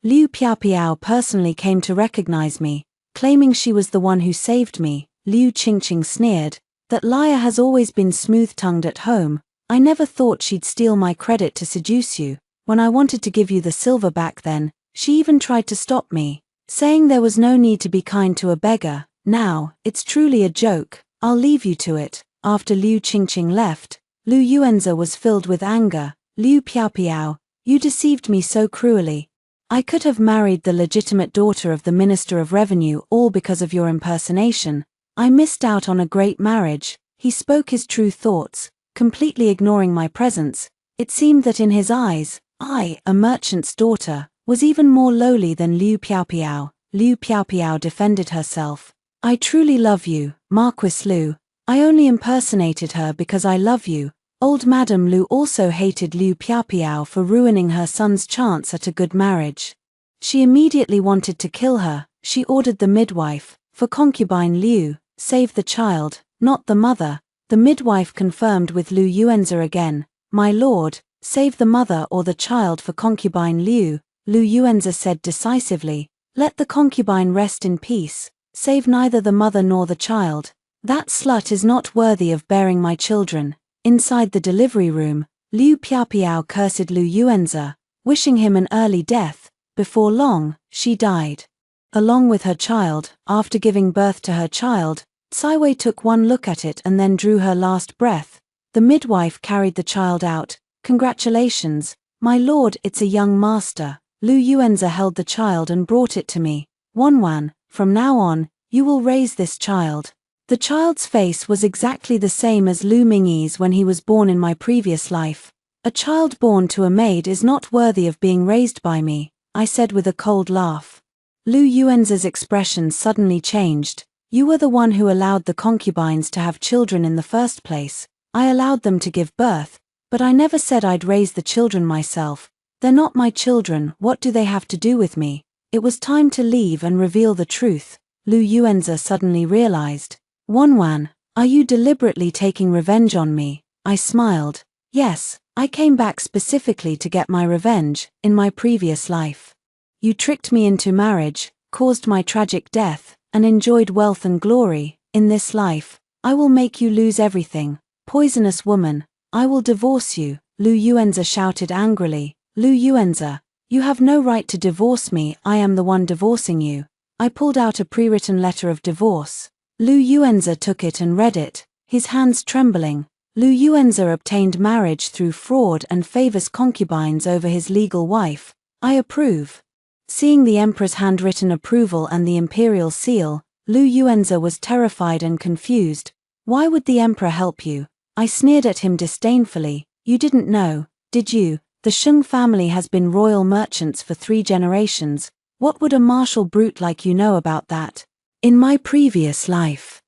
Liu Piaopiao personally came to recognize me, claiming she was the one who saved me. Liu Qingqing sneered. That liar has always been smooth-tongued at home. I never thought she'd steal my credit to seduce you. When I wanted to give you the silver back then, she even tried to stop me, saying there was no need to be kind to a beggar. Now, it's truly a joke. I'll leave you to it. After Liu Qingqing left, Lu Yuanzi was filled with anger. Liu Piaopiao, you deceived me so cruelly. I could have married the legitimate daughter of the Minister of Revenue all because of your impersonation. I missed out on a great marriage. He spoke his true thoughts, completely ignoring my presence. It seemed that in his eyes, I, a merchant's daughter, was even more lowly than Liu Piaopiao. Liu Piaopiao defended herself. I truly love you, Marquis Liu. I only impersonated her because I love you. Old Madame Liu also hated Liu Piaopiao for ruining her son's chance at a good marriage. She immediately wanted to kill her. She ordered the midwife, for concubine Liu, save the child, not the mother. The midwife confirmed with Lu Yuanzi again, my lord, save the mother or the child for concubine Liu. Lu Yuanzi said decisively, let the concubine rest in peace, save neither the mother nor the child. That slut is not worthy of bearing my children. Inside the delivery room, Liu Piaopiao cursed Lu Yuanzi, wishing him an early death. Before long, she died. Along with her child, after giving birth to her child, Caiwei took one look at it and then drew her last breath. The midwife carried the child out. Congratulations, my lord, it's a young master. Lu Yuanzi held the child and brought it to me. Wanwan, from now on, you will raise this child. The child's face was exactly the same as Lu Mingyi's when he was born in my previous life. A child born to a maid is not worthy of being raised by me, I said with a cold laugh. Lu Yuanzi's expression suddenly changed. You were the one who allowed the concubines to have children in the first place. I allowed them to give birth, but I never said I'd raise the children myself. They're not my children, what do they have to do with me? It was time to leave and reveal the truth. Lu Yuanzi suddenly realized. Wanwan, Are you deliberately taking revenge on me? I smiled. Yes, I came back specifically to get my revenge, in my previous life. You tricked me into marriage, caused my tragic death, and enjoyed wealth and glory. In this life, I will make you lose everything. Poisonous woman, I will divorce you, Lu Yuanzi shouted angrily. Lu Yuanzi, you have no right to divorce me, I am the one divorcing you. I pulled out a pre-written letter of divorce. Lu Yuanzi took it and read it, his hands trembling. Lu Yuanzi obtained marriage through fraud and favors concubines over his legal wife. I approve. Seeing the emperor's handwritten approval and the imperial seal, Lu Yuanzi was terrified and confused. Why would the emperor help you? I sneered at him disdainfully. You didn't know, did you? The Sheng family has been royal merchants for 3 generations. What would a martial brute like you know about that? In my previous life,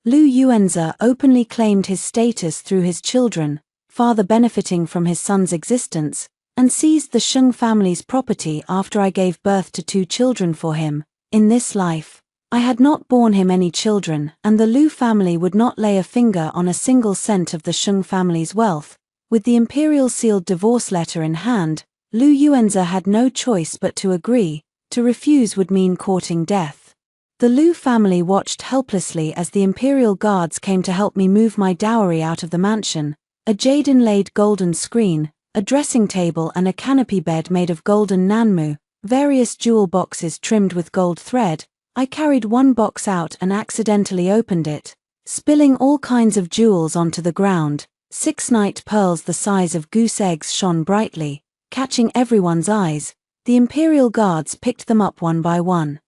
Lu Yuanzi openly claimed his status through his children, father benefiting from his son's existence, and seized the Sheng family's property after I gave birth to 2 children for him. In this life, I had not borne him any children, and the Lu family would not lay a finger on a single cent of the Sheng family's wealth. With the imperial sealed divorce letter in hand, Lu Yuanzi had no choice but to agree. To refuse would mean courting death. The Lu family watched helplessly as the imperial guards came to help me move my dowry out of the mansion. A jade-inlaid golden screen, a dressing table and a canopy bed made of golden nanmu, various jewel boxes trimmed with gold thread. I carried one box out and accidentally opened it, spilling all kinds of jewels onto the ground. 6 night pearls the size of goose eggs shone brightly, catching everyone's eyes. The imperial guards picked them up one by one.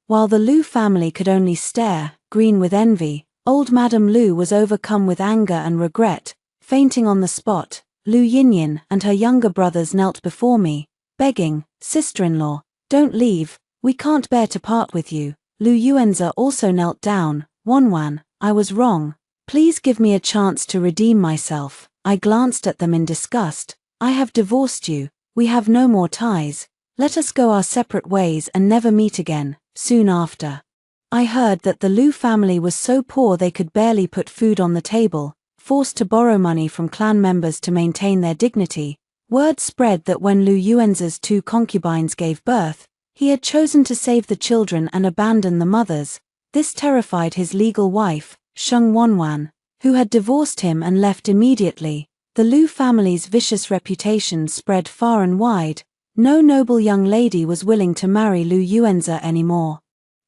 While the Lu family could only stare, green with envy, old Madame Lu was overcome with anger and regret, fainting on the spot. Lu Yinyin and her younger brothers knelt before me, begging, "Sister-in-law, don't leave, we can't bear to part with you." Lu Yuanzi also knelt down. "Wanwan, I was wrong. Please give me a chance to redeem myself." I glanced at them in disgust. "I have divorced you, we have no more ties. Let us go our separate ways and never meet again." Soon after, I heard that the Lu family was so poor they could barely put food on the table, forced to borrow money from clan members to maintain their dignity. Word spread that when Lu Yuanzi's 2 concubines gave birth, he had chosen to save the children and abandon the mothers. This terrified his legal wife, Sheng Wanwan, who had divorced him and left immediately. The Lu family's vicious reputation spread far and wide. No noble young lady was willing to marry Lu Yuanzi anymore.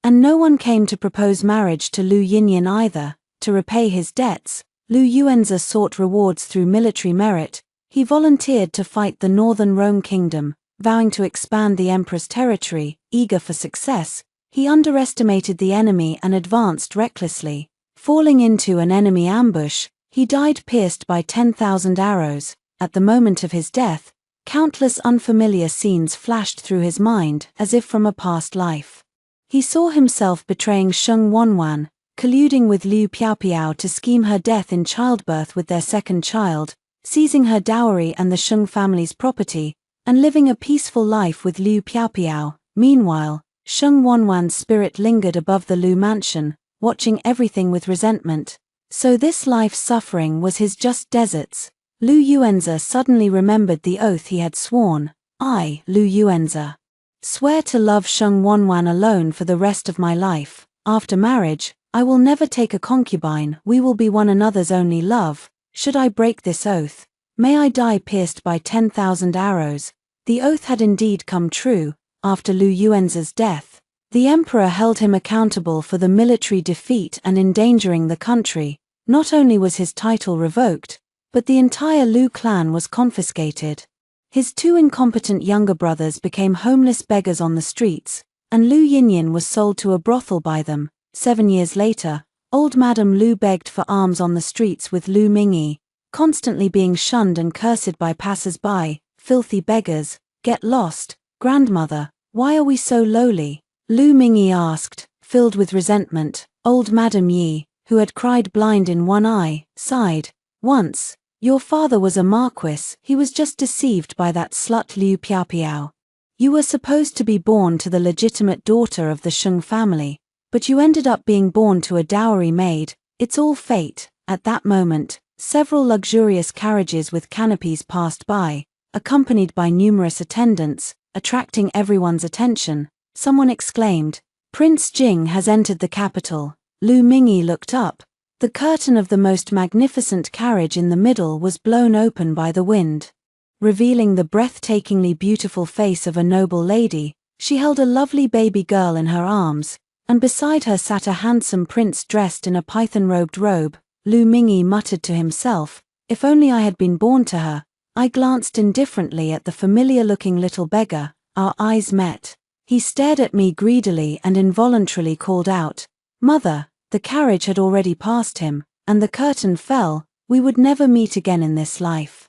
And no one came to propose marriage to Lu Yinyin either. To repay his debts, Lu Yuanzi sought rewards through military merit. He volunteered to fight the northern Rome kingdom, vowing to expand the emperor's territory. Eager for success, he underestimated the enemy and advanced recklessly. Falling into an enemy ambush, he died pierced by 10,000 arrows. At the moment of his death, countless unfamiliar scenes flashed through his mind as if from a past life. He saw himself betraying Sheng Wanwan, colluding with Liu Piaopiao to scheme her death in childbirth with their second child, seizing her dowry and the Sheng family's property, and living a peaceful life with Liu Piaopiao. Meanwhile, Sheng Wanwan's spirit lingered above the Lu mansion, watching everything with resentment. So this life's suffering was his just deserts. Lu Yuanzi suddenly remembered the oath he had sworn. I, Lu Yuanzi, swear to love Sheng Wanwan alone for the rest of my life. After marriage, I will never take a concubine, we will be one another's only love. Should I break this oath, may I die pierced by 10,000 arrows. The oath had indeed come true. After Lu Yuanzi's death, the emperor held him accountable for the military defeat and endangering the country. Not only was his title revoked, but the entire Lu clan was confiscated. His 2 incompetent younger brothers became homeless beggars on the streets, and Lu Yinyin was sold to a brothel by them. 7 years later, old Madame Lu begged for alms on the streets with Lu Mingyi, constantly being shunned and cursed by passers-by. Filthy beggars, get lost. Grandmother, why are we so lowly? Lu Mingyi asked, filled with resentment. Old Madame Yi, who had cried blind in one eye, sighed. Once, your father was a marquis, he was just deceived by that slut Liu Piaopiao. You were supposed to be born to the legitimate daughter of the Sheng family, but you ended up being born to a dowry maid. It's all fate. At that moment, several luxurious carriages with canopies passed by, accompanied by numerous attendants, attracting everyone's attention. Someone exclaimed, "Prince Jing has entered the capital." Lu Mingyi looked up. The curtain of the most magnificent carriage in the middle was blown open by the wind, revealing the breathtakingly beautiful face of a noble lady. She held a lovely baby girl in her arms, and beside her sat a handsome prince dressed in a python-robed robe. Lu Mingyi muttered to himself, "If only I had been born to her." I glanced indifferently at the familiar-looking little beggar. Our eyes met. He stared at me greedily and involuntarily called out, "Mother." The carriage had already passed him, and the curtain fell. We would never meet again in this life.